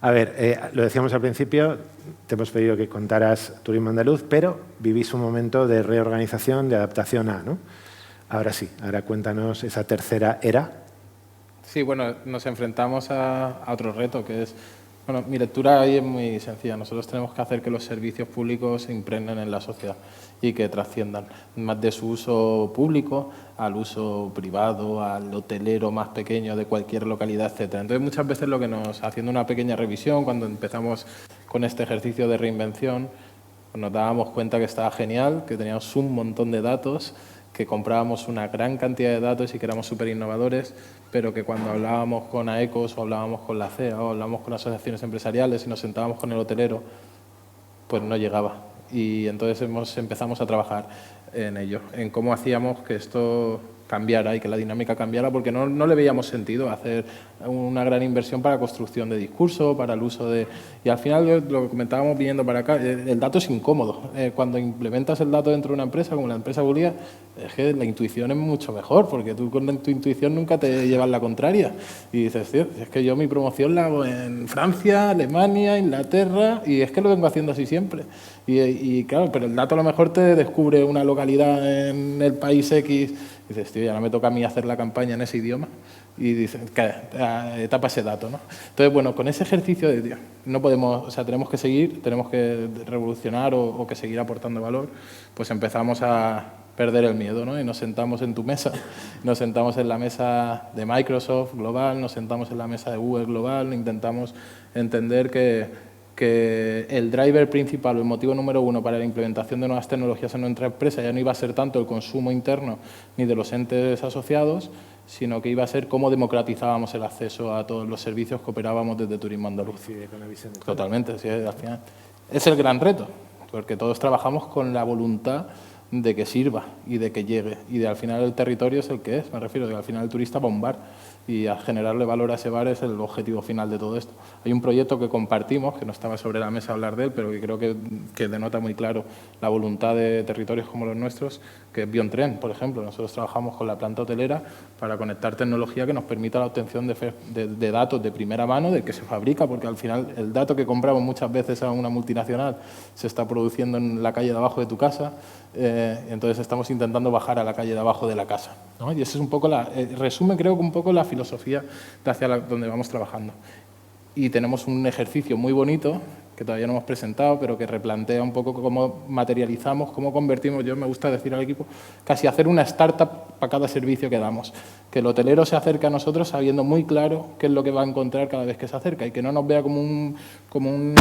a ver, lo decíamos al principio, te hemos pedido que contaras Turismo Andaluz, pero vivís un momento de reorganización, de adaptación a, ¿no? Ahora sí, ahora cuéntanos esa tercera era. Sí, bueno, nos enfrentamos a otro reto, que es... Bueno, mi lectura ahí es muy sencilla. Nosotros tenemos que hacer que los servicios públicos se impregnen en la sociedad y que trasciendan más de su uso público al uso privado, al hotelero más pequeño de cualquier localidad, etcétera. Entonces, muchas veces haciendo una pequeña revisión, cuando empezamos con este ejercicio de reinvención, nos dábamos cuenta que estaba genial, que teníamos un montón de datos, que comprábamos una gran cantidad de datos y que éramos súper innovadores, pero que cuando hablábamos con AECOS o hablábamos con la CEA o hablábamos con asociaciones empresariales y nos sentábamos con el hotelero, pues no llegaba. Y entonces empezamos a trabajar en ello, en cómo hacíamos que esto cambiara y que la dinámica cambiara, porque no le veíamos sentido hacer una gran inversión para construcción de discurso, para el uso de... Y al final, lo que comentábamos viniendo para acá, el dato es incómodo. Cuando implementas el dato dentro de una empresa, como la empresa Bulia, es que la intuición es mucho mejor, porque tú con tu intuición nunca te llevas la contraria. Y dices, tío, es que yo mi promoción la hago en Francia, Alemania, Inglaterra, y es que lo vengo haciendo así siempre. Y claro, pero el dato a lo mejor te descubre una localidad en el país X. Y dices, tío, ya no me toca a mí hacer la campaña en ese idioma. Y dices, tapa ese dato, ¿no? Entonces, bueno, con ese ejercicio de, tío, no podemos, o sea, tenemos que seguir, tenemos que revolucionar o que seguir aportando valor, pues empezamos a perder el miedo, ¿no? Y nos sentamos en tu mesa, nos sentamos en la mesa de Microsoft global, nos sentamos en la mesa de Google global, intentamos entender que el driver principal o el motivo número uno para la implementación de nuevas tecnologías en nuestra empresa ya no iba a ser tanto el consumo interno ni de los entes asociados, sino que iba a ser cómo democratizábamos el acceso a todos los servicios que operábamos desde Turismo Andaluz. Totalmente, sí, al final. Es el gran reto, porque todos trabajamos con la voluntad de que sirva y de que llegue. Y al final el territorio es el que es, me refiero, que al final el turista va a un bar y a generarle valor a ese bar es el objetivo final de todo esto. Hay un proyecto que compartimos, que no estaba sobre la mesa hablar de él, pero que creo que denota muy claro la voluntad de territorios como los nuestros, que es Biontren, por ejemplo. Nosotros trabajamos con la planta hotelera para conectar tecnología que nos permita la obtención de datos de primera mano, de que se fabrica, porque al final el dato que compramos muchas veces a una multinacional se está produciendo en la calle de abajo de tu casa, entonces estamos intentando bajar a la calle de abajo de la casa, ¿no? Y ese es un poco resume creo que un poco la filosofía de hacia donde vamos trabajando. Y tenemos un ejercicio muy bonito que todavía no hemos presentado, pero que replantea un poco cómo materializamos, cómo convertimos, yo me gusta decir al equipo, casi hacer una startup para cada servicio que damos. Que el hotelero se acerque a nosotros sabiendo muy claro qué es lo que va a encontrar cada vez que se acerca y que no nos vea como un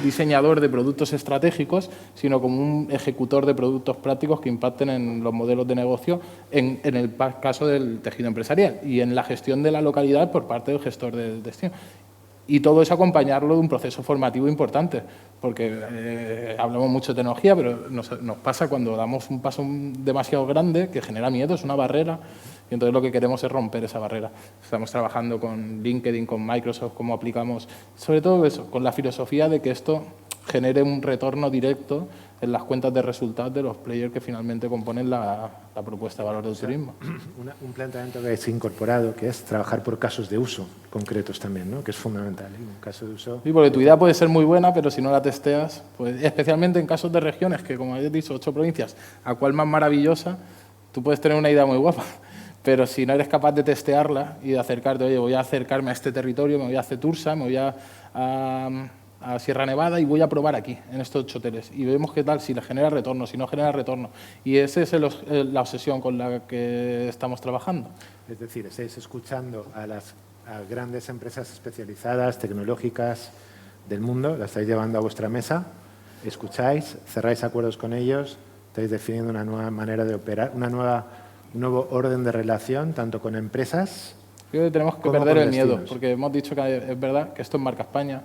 diseñador de productos estratégicos, sino como un ejecutor de productos prácticos que impacten en los modelos de negocio en el caso del tejido empresarial y en la gestión de la localidad por parte del gestor del destino. Y todo eso acompañarlo de un proceso formativo importante, porque hablamos mucho de tecnología, pero nos pasa cuando damos un paso demasiado grande que genera miedo, es una barrera, y entonces lo que queremos es romper esa barrera. Estamos trabajando con LinkedIn, con Microsoft, cómo aplicamos, sobre todo eso, con la filosofía de que esto genere un retorno directo en las cuentas de resultados de los players que finalmente componen la propuesta de valor del turismo. Un planteamiento que es incorporado, que es trabajar por casos de uso concretos también, ¿no? Que es fundamental. Un caso de uso... Sí, porque tu idea puede ser muy buena, pero si no la testeas, pues, especialmente en casos de regiones, que como habéis dicho, 8 provincias, a cuál más maravillosa, tú puedes tener una idea muy guapa, pero si no eres capaz de testearla y de acercarte, oye, voy a acercarme a este territorio, me voy a Cetursa, me voy a Sierra Nevada y voy a probar aquí, en estos 8 hoteles. Y vemos qué tal, si le genera retorno, si no genera retorno. Y esa es la obsesión con la que estamos trabajando. Es decir, estáis escuchando a grandes empresas especializadas, tecnológicas del mundo, las estáis llevando a vuestra mesa, escucháis, cerráis acuerdos con ellos, estáis definiendo una nueva manera de operar, un nuevo orden de relación, tanto con empresas... Creo que tenemos que perder el miedo, porque hemos dicho que es verdad que esto es marca España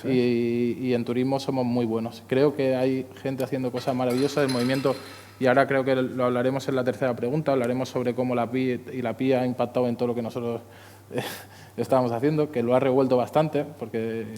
y en turismo somos muy buenos. Creo que hay gente haciendo cosas maravillosas del movimiento y ahora creo que lo hablaremos en la tercera pregunta, hablaremos sobre cómo la PI ha impactado en todo lo que nosotros estábamos haciendo, que lo ha revuelto bastante, porque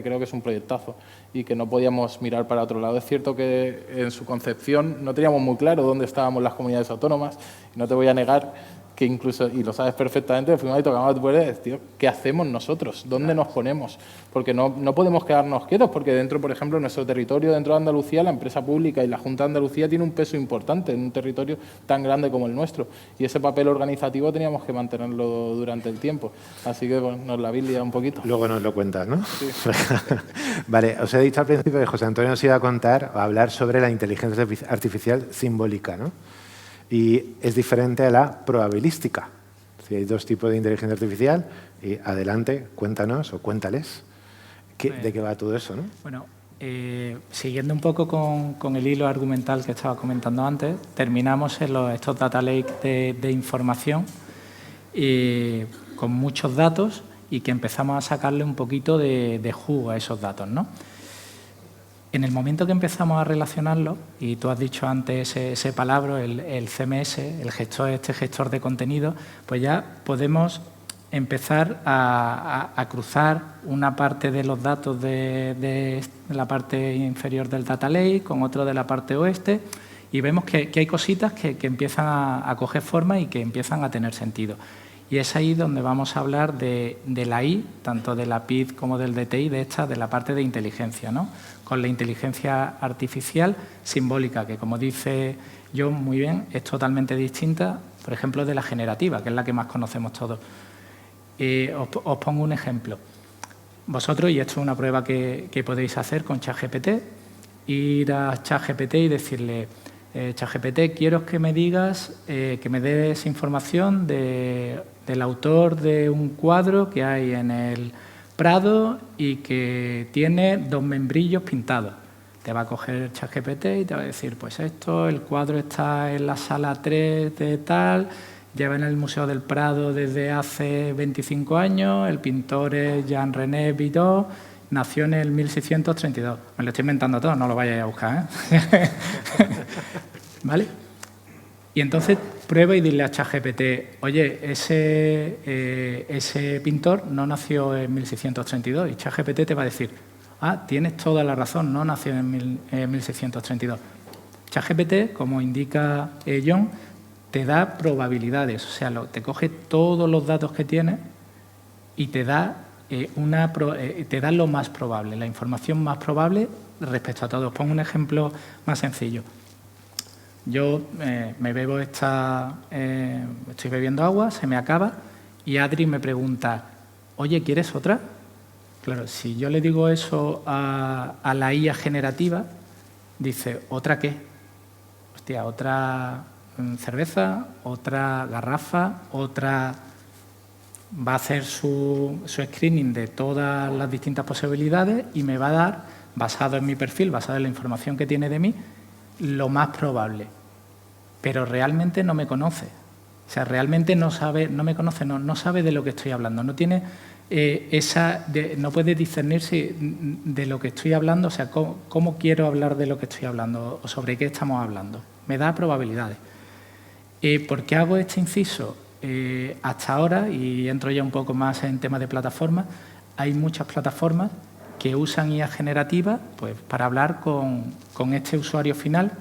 creo que es un proyectazo y que no podíamos mirar para otro lado. Es cierto que en su concepción no teníamos muy claro dónde estábamos las comunidades autónomas y no te voy a negar que incluso, y lo sabes perfectamente, fuimos ahí, tocamos tu puerta, tío, ¿qué hacemos nosotros? ¿Dónde nos ponemos? Porque no podemos quedarnos quietos, porque dentro, por ejemplo, en nuestro territorio, dentro de Andalucía, la empresa pública y la Junta de Andalucía tiene un peso importante en un territorio tan grande como el nuestro. Y ese papel organizativo teníamos que mantenerlo durante el tiempo. Así que bueno, nos la habéis liado un poquito. Luego nos lo cuentas, ¿no? Sí. Vale, os he dicho al principio que José Antonio nos iba a hablar sobre la inteligencia artificial simbólica, ¿no? Y es diferente a la probabilística. Si hay 2 tipos de inteligencia artificial, y adelante, cuéntanos o cuéntales de qué va todo eso, ¿no? Bueno, siguiendo un poco con el hilo argumental que estaba comentando antes, terminamos en estos data lake de información con muchos datos y que empezamos a sacarle un poquito de jugo a esos datos, ¿no? En el momento que empezamos a relacionarlo, y tú has dicho antes ese palabra, el CMS, este gestor de contenido, pues ya podemos empezar a cruzar una parte de los datos de la parte inferior del data lake con otro de la parte oeste y vemos que hay cositas que empiezan a coger forma y que empiezan a tener sentido. Y es ahí donde vamos a hablar de la I, tanto de la PID como del DTI, de la parte de inteligencia, ¿no? Con la inteligencia artificial simbólica, que como dice John muy bien, es totalmente distinta, por ejemplo, de la generativa, que es la que más conocemos todos. Os pongo un ejemplo. Vosotros, y esto es una prueba que podéis hacer con ChatGPT, ir a ChatGPT y decirle, ChatGPT, quiero que me digas, que me des información del autor de un cuadro que hay en el Prado y que tiene 2 membrillos pintados. Te va a coger ChatGPT y te va a decir, pues el cuadro está en la sala 3 de tal, lleva en el Museo del Prado desde hace 25 años, el pintor es Jean-René Bidot, nació en el 1632. Me lo estoy inventando todo, no lo vayáis a buscar, ¿eh? ¿Vale? Y entonces prueba y dile a ChatGPT, oye, ese pintor no nació en 1632. Y ChatGPT te va a decir, tienes toda la razón, no nació en 1632. ChatGPT, como indica John, te da probabilidades, o sea, te coge todos los datos que tienes y te da lo más probable, la información más probable respecto a todo. Os pongo un ejemplo más sencillo. Yo estoy bebiendo agua, se me acaba y Adri me pregunta, oye, ¿quieres otra? Claro, si yo le digo eso a la IA generativa, dice, ¿otra qué? Hostia, otra cerveza, otra garrafa, otra... Va a hacer su screening de todas las distintas posibilidades y me va a dar, basado en mi perfil, basado en la información que tiene de mí, lo más probable. Pero realmente no me conoce. O sea, realmente no me conoce, no sabe de lo que estoy hablando. No tiene no puede discernirse de lo que estoy hablando, o sea, cómo quiero hablar de lo que estoy hablando o sobre qué estamos hablando. Me da probabilidades. ¿Por qué hago este inciso? Hasta ahora, y entro ya un poco más en temas de plataformas, hay muchas plataformas que usan IA generativa pues, para hablar con este usuario final,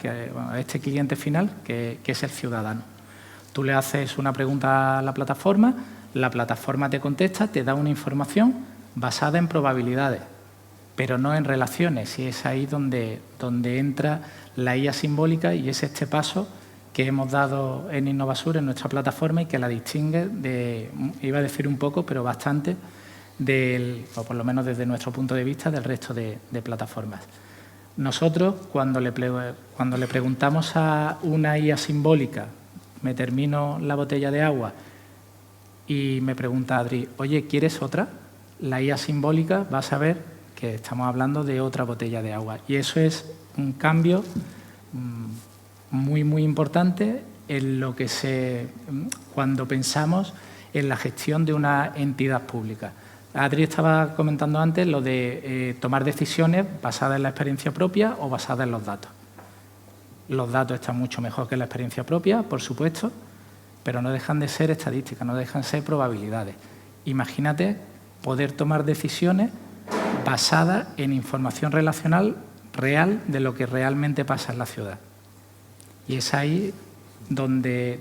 este cliente final, que es el ciudadano. Tú le haces una pregunta a la plataforma te contesta, te da una información basada en probabilidades, pero no en relaciones, y es ahí donde entra la IA simbólica, y es este paso que hemos dado en Innovasur, en nuestra plataforma, y que la distingue iba a decir un poco, pero bastante, o por lo menos desde nuestro punto de vista, del resto de plataformas. Nosotros, cuando le preguntamos a una IA simbólica, me termino la botella de agua y me pregunta Adri, oye, ¿quieres otra? La IA simbólica va a saber que estamos hablando de otra botella de agua. Y eso es un cambio muy, muy importante en lo que cuando pensamos en la gestión de una entidad pública. Adri estaba comentando antes lo de tomar decisiones basadas en la experiencia propia o basadas en los datos. Los datos están mucho mejor que la experiencia propia, por supuesto, pero no dejan de ser estadísticas, no dejan de ser probabilidades. Imagínate poder tomar decisiones basadas en información relacional real de lo que realmente pasa en la ciudad. Y es ahí donde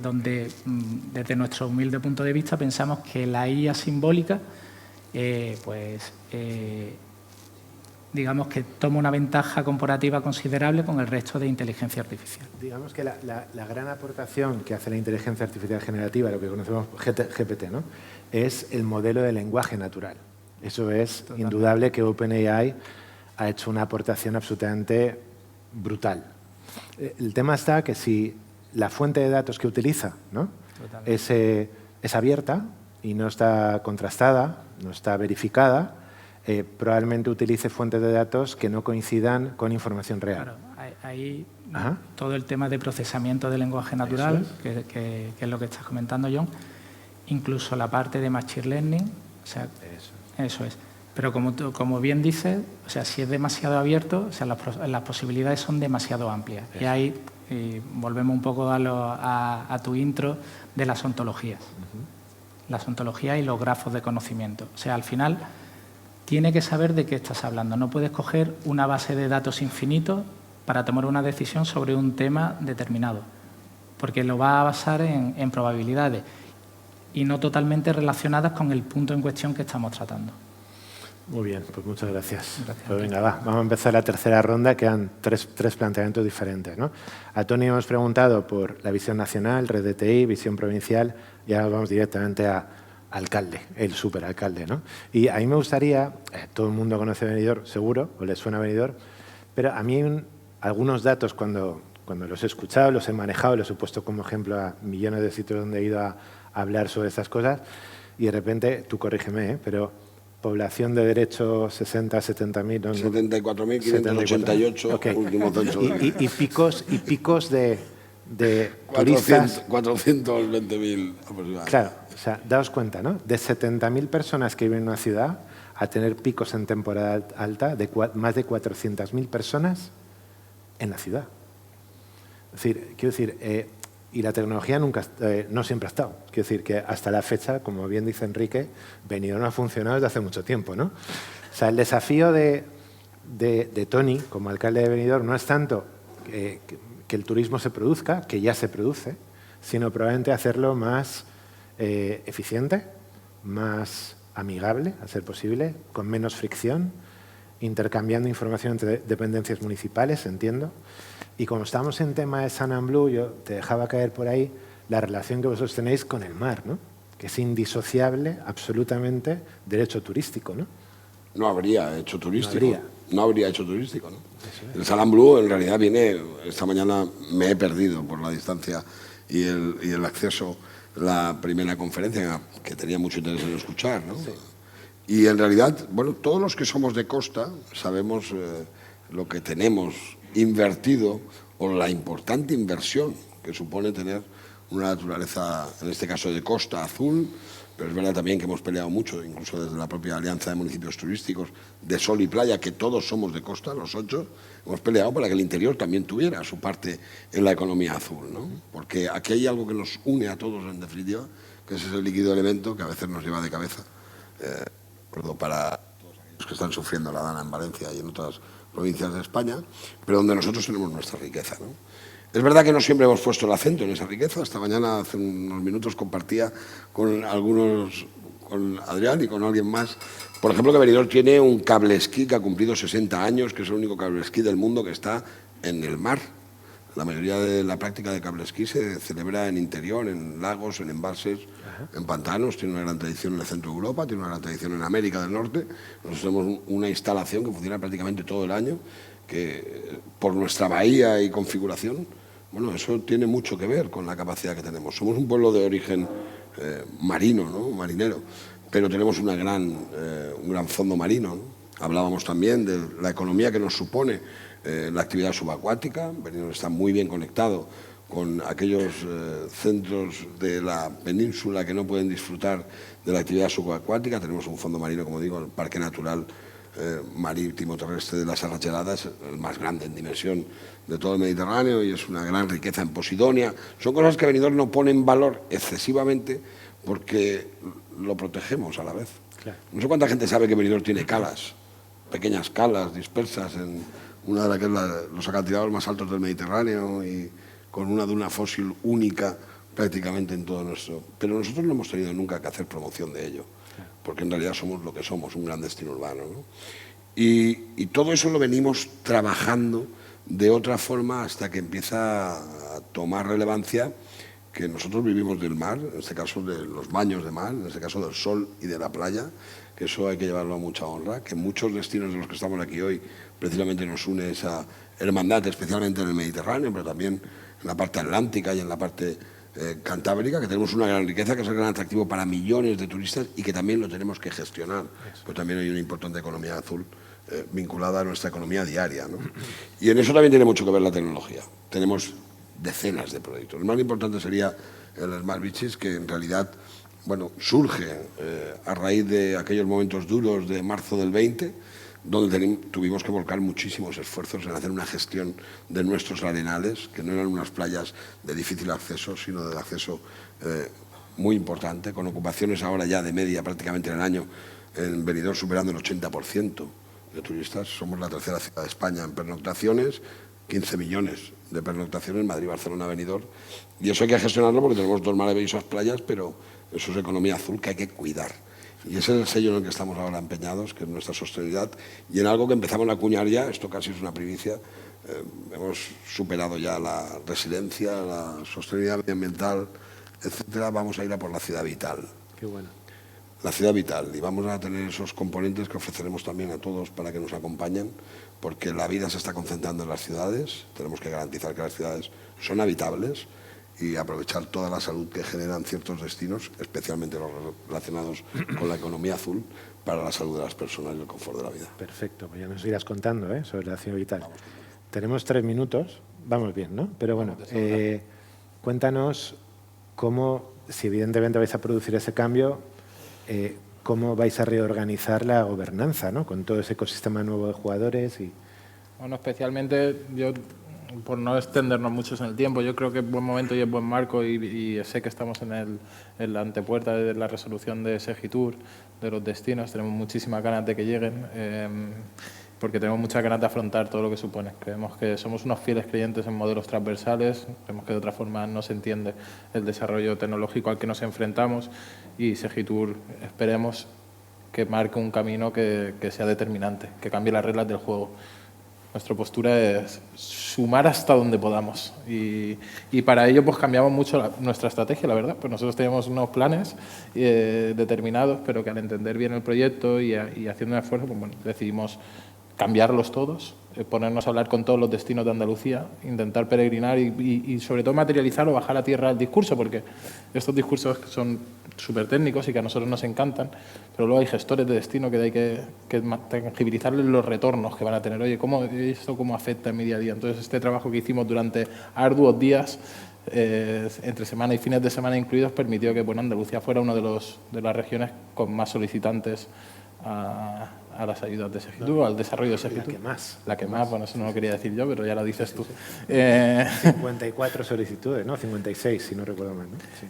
desde nuestro humilde punto de vista, pensamos que la IA simbólica digamos que toma una ventaja comparativa considerable con el resto de inteligencia artificial. Digamos que la gran aportación que hace la inteligencia artificial generativa, lo que conocemos GPT, ¿no?, es el modelo de lenguaje natural. Eso es indudable que OpenAI ha hecho una aportación absolutamente brutal. El tema está que si la fuente de datos que utiliza, ¿no?, es abierta y no está contrastada, no está verificada, probablemente utilice fuentes de datos que no coincidan con información real. Claro, ahí todo el tema de procesamiento de lenguaje natural, que es lo que estás comentando, John, incluso la parte de Machine Learning, o sea, eso es. Pero como bien dices, o sea, si es demasiado abierto, o sea, las posibilidades son demasiado amplias. Eso. Y ahí volvemos un poco a tu intro de las ontologías. Las ontologías y los grafos de conocimiento. O sea, al final tiene que saber de qué estás hablando. No puedes coger una base de datos infinito para tomar una decisión sobre un tema determinado, porque lo va a basar en probabilidades y no totalmente relacionadas con el punto en cuestión que estamos tratando. Muy bien, pues muchas gracias. Pues venga, vamos a empezar la tercera ronda, que han tres planteamientos diferentes, ¿no? A Tony hemos preguntado por la visión nacional, red de TI, visión provincial, y ahora vamos directamente a alcalde, el superalcalde, ¿no? Y a mí me gustaría, todo el mundo conoce Benidorm, seguro, o les suena Benidorm, pero a mí hay algunos datos cuando los he escuchado, los he manejado, los he puesto como ejemplo a millones de sitios donde he ido a hablar sobre estas cosas, y de repente, tú corrígeme, pero población de derecho 60, 70.000... ¿no? 74.588, okay. Último censo. Y picos de turistas... 420.000 aproximadamente. Claro, o sea, daos cuenta, ¿no? De 70.000 personas que viven en una ciudad a tener picos en temporada alta de más de 400.000 personas en la ciudad. Es decir, quiero decir, y la tecnología no siempre ha estado. Quiero decir que hasta la fecha, como bien dice Enrique, Benidorm no ha funcionado desde hace mucho tiempo, ¿no? O sea, el desafío de Tony, como alcalde de Benidorm, no es tanto que el turismo se produzca, que ya se produce, sino probablemente hacerlo más eficiente, más amigable, a ser posible, con menos fricción, intercambiando información entre dependencias municipales, entiendo. Y como estamos en tema de Sun and Blue, yo te dejaba caer por ahí la relación que vosotros tenéis con el mar, ¿no? Que es indisociable absolutamente derecho turístico, ¿no? No habría hecho turístico. No habría hecho turístico, ¿no? El Sun and Blue en realidad viene... Esta mañana me he perdido por la distancia y el acceso, la primera conferencia, que tenía mucho interés en escuchar, ¿no? Sí. Y en realidad, bueno, todos los que somos de costa sabemos lo que tenemos invertido o la importante inversión que supone tener una naturaleza, en este caso de costa azul, pero es verdad también que hemos peleado mucho, incluso desde la propia Alianza de Municipios Turísticos, de sol y playa, que todos somos de costa, los 8, hemos peleado para que el interior también tuviera su parte en la economía azul, ¿no? Porque aquí hay algo que nos une a todos en definitiva, que es ese líquido elemento que a veces nos lleva de cabeza. Para todos aquellos que están sufriendo la dana en Valencia y en otras provincias de España, pero donde nosotros tenemos nuestra riqueza, ¿no? Es verdad que no siempre hemos puesto el acento en esa riqueza. Esta mañana, hace unos minutos, compartía con Adrián y con alguien más, por ejemplo, que Benidorm tiene un cable esquí que ha cumplido 60 años, que es el único cable esquí del mundo que está en el mar. La mayoría de la práctica de cable esquí se celebra en interior, en lagos, en embalses, en pantanos. Tiene una gran tradición en el centro de Europa, tiene una gran tradición en América del Norte. Nosotros tenemos una instalación que funciona prácticamente todo el año, que por nuestra bahía y configuración, bueno, eso tiene mucho que ver con la capacidad que tenemos. Somos un pueblo de origen marino, ¿no? Marinero, pero tenemos un gran fondo marino, ¿no? Hablábamos también de la economía que nos supone la actividad subacuática. Benidorm está muy bien conectado con aquellos centros de la península que no pueden disfrutar de la actividad subacuática. Tenemos un fondo marino, como digo, el Parque Natural Marítimo Terrestre de las Arracheradas, el más grande en dimensión de todo el Mediterráneo, y es una gran riqueza en Posidonia. Son cosas que Benidorm no pone en valor excesivamente porque lo protegemos a la vez. Claro. No sé cuánta gente sabe que Benidorm tiene calas, pequeñas calas dispersas en una de los acantilados más altos del Mediterráneo y con una duna fósil única prácticamente en todo nuestro... Pero nosotros no hemos tenido nunca que hacer promoción de ello, porque en realidad somos lo que somos, un gran destino urbano, ¿no? Y todo eso lo venimos trabajando de otra forma hasta que empieza a tomar relevancia que nosotros vivimos del mar, en este caso de los baños de mar, en este caso del sol y de la playa, que eso hay que llevarlo a mucha honra, que muchos destinos de los que estamos aquí hoy precisamente nos une esa hermandad, especialmente en el Mediterráneo, pero también en la parte atlántica y en la parte cantábrica, que tenemos una gran riqueza, que es el gran atractivo para millones de turistas y que también lo tenemos que gestionar, pues también hay una importante economía azul vinculada a nuestra economía diaria, ¿no? Y en eso también tiene mucho que ver la tecnología. Tenemos decenas de proyectos. El más importante sería el Smart Beaches, que en realidad, bueno, surge a raíz de aquellos momentos duros de marzo del 20, donde tuvimos que volcar muchísimos esfuerzos en hacer una gestión de nuestros arenales, que no eran unas playas de difícil acceso, sino de acceso muy importante, con ocupaciones ahora ya de media prácticamente en el año, en Benidorm superando el 80% de turistas. Somos la tercera ciudad de España en pernoctaciones, 15 millones de pernoctaciones, Madrid, Barcelona, Benidorm, y eso hay que gestionarlo porque tenemos dos maravillosas playas, pero eso es economía azul que hay que cuidar. Y ese es el sello en el que estamos ahora empeñados, que es nuestra sostenibilidad, y en algo que empezamos a acuñar ya, esto casi es una primicia, hemos superado ya la resiliencia, la sostenibilidad medioambiental, etcétera. Vamos a ir a por la ciudad vital. Qué bueno. La ciudad vital, y vamos a tener esos componentes que ofreceremos también a todos para que nos acompañen, porque la vida se está concentrando en las ciudades, tenemos que garantizar que las ciudades son habitables y aprovechar toda la salud que generan ciertos destinos, especialmente los relacionados con la economía azul, para la salud de las personas y el confort de la vida. Perfecto, pues ya nos irás contando sobre la ciudad vital. Tenemos 3 minutos, vamos bien, ¿no? Pero bueno, cuéntanos cómo, si evidentemente vais a producir ese cambio, cómo vais a reorganizar la gobernanza, ¿no? Con todo ese ecosistema nuevo de jugadores y... Bueno, especialmente yo, por no extendernos mucho en el tiempo, yo creo que es buen momento y es buen marco y sé que estamos en la antepuerta de la resolución de Segitur, de los destinos. Tenemos muchísimas ganas de que lleguen, porque tenemos muchas ganas de afrontar todo lo que supone. Creemos que somos unos fieles creyentes en modelos transversales, creemos que de otra forma no se entiende el desarrollo tecnológico al que nos enfrentamos, y Segitur esperemos que marque un camino que sea determinante, que cambie las reglas del juego. Nuestra postura es sumar hasta donde podamos y para ello pues cambiamos mucho nuestra estrategia, la verdad. Pues nosotros teníamos unos planes determinados, pero que al entender bien el proyecto y haciendo un esfuerzo, pues bueno, decidimos cambiarlos todos, ponernos a hablar con todos los destinos de Andalucía, intentar peregrinar y sobre todo materializar o bajar a tierra el discurso, porque estos discursos son súper técnicos y que a nosotros nos encantan, pero luego hay gestores de destino que hay que tangibilizarles los retornos que van a tener. Oye, ¿esto cómo afecta en mi día a día? Entonces, este trabajo que hicimos durante arduos días, entre semana y fines de semana incluidos, permitió que Andalucía fuera una de las regiones con más solicitantes a las ayudas de Segitur, al desarrollo de Segitur. La que más, bueno, eso no lo quería decir yo, pero ya lo dices tú. 54 solicitudes, ¿no? 56, si no recuerdo mal, ¿no? Sí.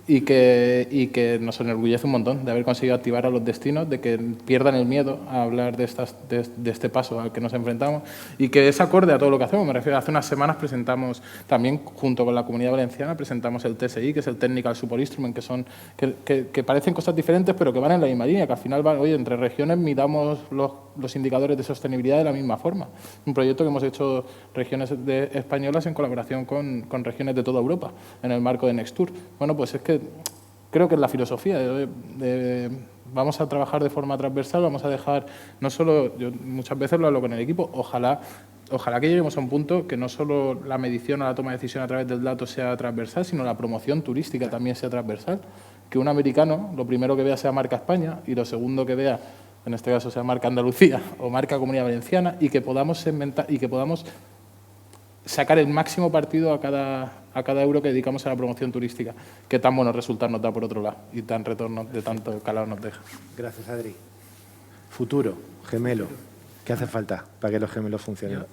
y que nos enorgullece un montón de haber conseguido activar a los destinos, de que pierdan el miedo a hablar de este paso al que nos enfrentamos y que es acorde a todo lo que hacemos. Me refiero, hace unas semanas presentamos también, junto con la Comunidad Valenciana, presentamos el TSI, que es el Technical Support Instrument, que parecen cosas diferentes, pero que van en la misma línea, que al final van, oye, entre regiones midamos los indicadores de sostenibilidad de la misma forma. Un proyecto que hemos hecho regiones españolas en colaboración con regiones de toda Europa, en el marco de Nextur. Bueno, pues es que creo que es la filosofía. Vamos a trabajar de forma transversal, vamos a dejar, no solo, yo muchas veces lo hablo con el equipo, ojalá que lleguemos a un punto que no solo la medición o la toma de decisión a través del dato sea transversal, sino la promoción turística también sea transversal. Que un americano lo primero que vea sea marca España y lo segundo que vea, en este caso, sea marca Andalucía o marca Comunidad Valenciana, y que podamos segmentar y que podamos sacar el máximo partido a cada euro que dedicamos a la promoción turística, que tan buenos resultados nos da por otro lado y tan retorno de tanto calado nos deja. Gracias, Adri. Futuro, gemelo. ¿Qué hace falta para que los gemelos funcionen?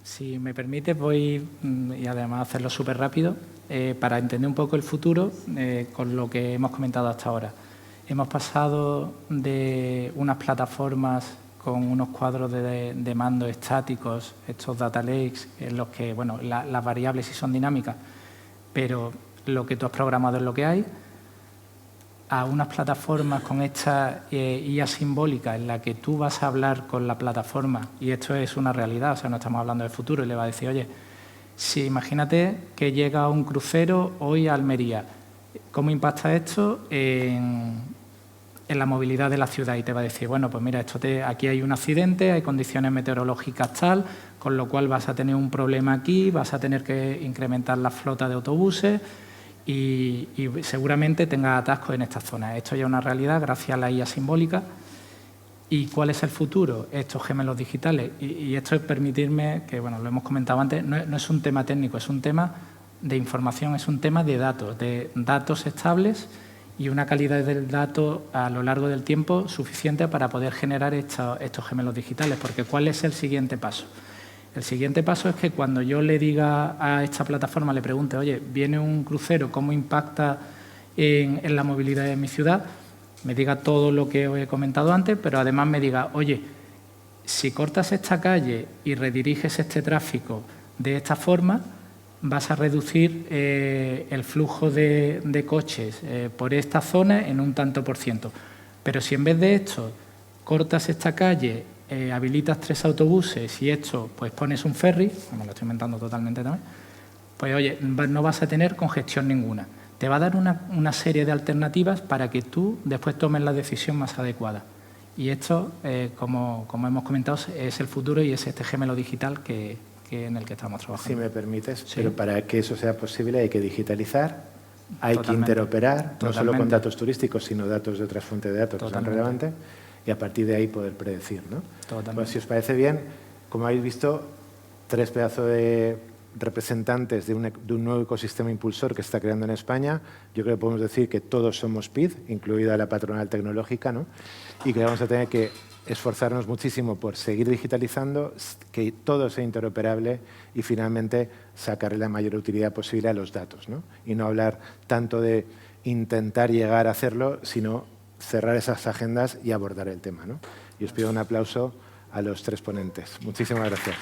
Si me permite, voy, y además hacerlo súper rápido, para entender un poco el futuro con lo que hemos comentado hasta ahora. Hemos pasado de unas plataformas con unos cuadros de mando estáticos, estos data lakes, en los que bueno, las variables sí son dinámicas, pero lo que tú has programado es lo que hay, a unas plataformas con esta IA simbólica en la que tú vas a hablar con la plataforma, y esto es una realidad, o sea, no estamos hablando del futuro, y le va a decir, oye, si imagínate que llega un crucero hoy a Almería, ¿cómo impacta esto en la movilidad de la ciudad? Y te va a decir, bueno, pues mira, aquí hay un accidente, hay condiciones meteorológicas tal, con lo cual vas a tener un problema aquí, vas a tener que incrementar la flota de autobuses y seguramente tengas atascos en esta zona. Esto ya es una realidad gracias a la IA simbólica. ¿Y cuál es el futuro? Estos gemelos digitales. Y esto es permitirme, que bueno, lo hemos comentado antes, no es un tema técnico, es un tema de información, es un tema de datos estables y una calidad del dato a lo largo del tiempo suficiente para poder generar estos gemelos digitales. Porque ¿cuál es el siguiente paso? El siguiente paso es que cuando yo le diga a esta plataforma, le pregunte, oye, viene un crucero, ¿cómo impacta en la movilidad de mi ciudad? Me diga todo lo que os he comentado antes, pero además me diga, oye, si cortas esta calle y rediriges este tráfico de esta forma, vas a reducir el flujo de coches por esta zona en un tanto por ciento. Pero si en vez de esto cortas esta calle, habilitas 3 autobuses y esto pues pones un ferry, me lo estoy inventando totalmente también, pues oye, no vas a tener congestión ninguna. Te va a dar una serie de alternativas para que tú después tomes la decisión más adecuada. Y esto, como hemos comentado, es el futuro y es este gemelo digital en el que estamos trabajando. Si me permites, sí. Pero para que eso sea posible hay que digitalizar, hay que interoperar, no solo con datos turísticos, sino datos de otras fuentes de datos que son relevantes, y a partir de ahí poder predecir, ¿no? Pues si os parece bien, como habéis visto, 3 pedazos de representantes de un nuevo ecosistema impulsor que se está creando en España. Yo creo que podemos decir que todos somos PID, incluida la patronal tecnológica, ¿no? Y que vamos a tener que esforzarnos muchísimo por seguir digitalizando, que todo sea interoperable y finalmente sacarle la mayor utilidad posible a los datos, ¿no? Y no hablar tanto de intentar llegar a hacerlo, sino cerrar esas agendas y abordar el tema, ¿no? Y os pido un aplauso a los 3 ponentes. Muchísimas gracias.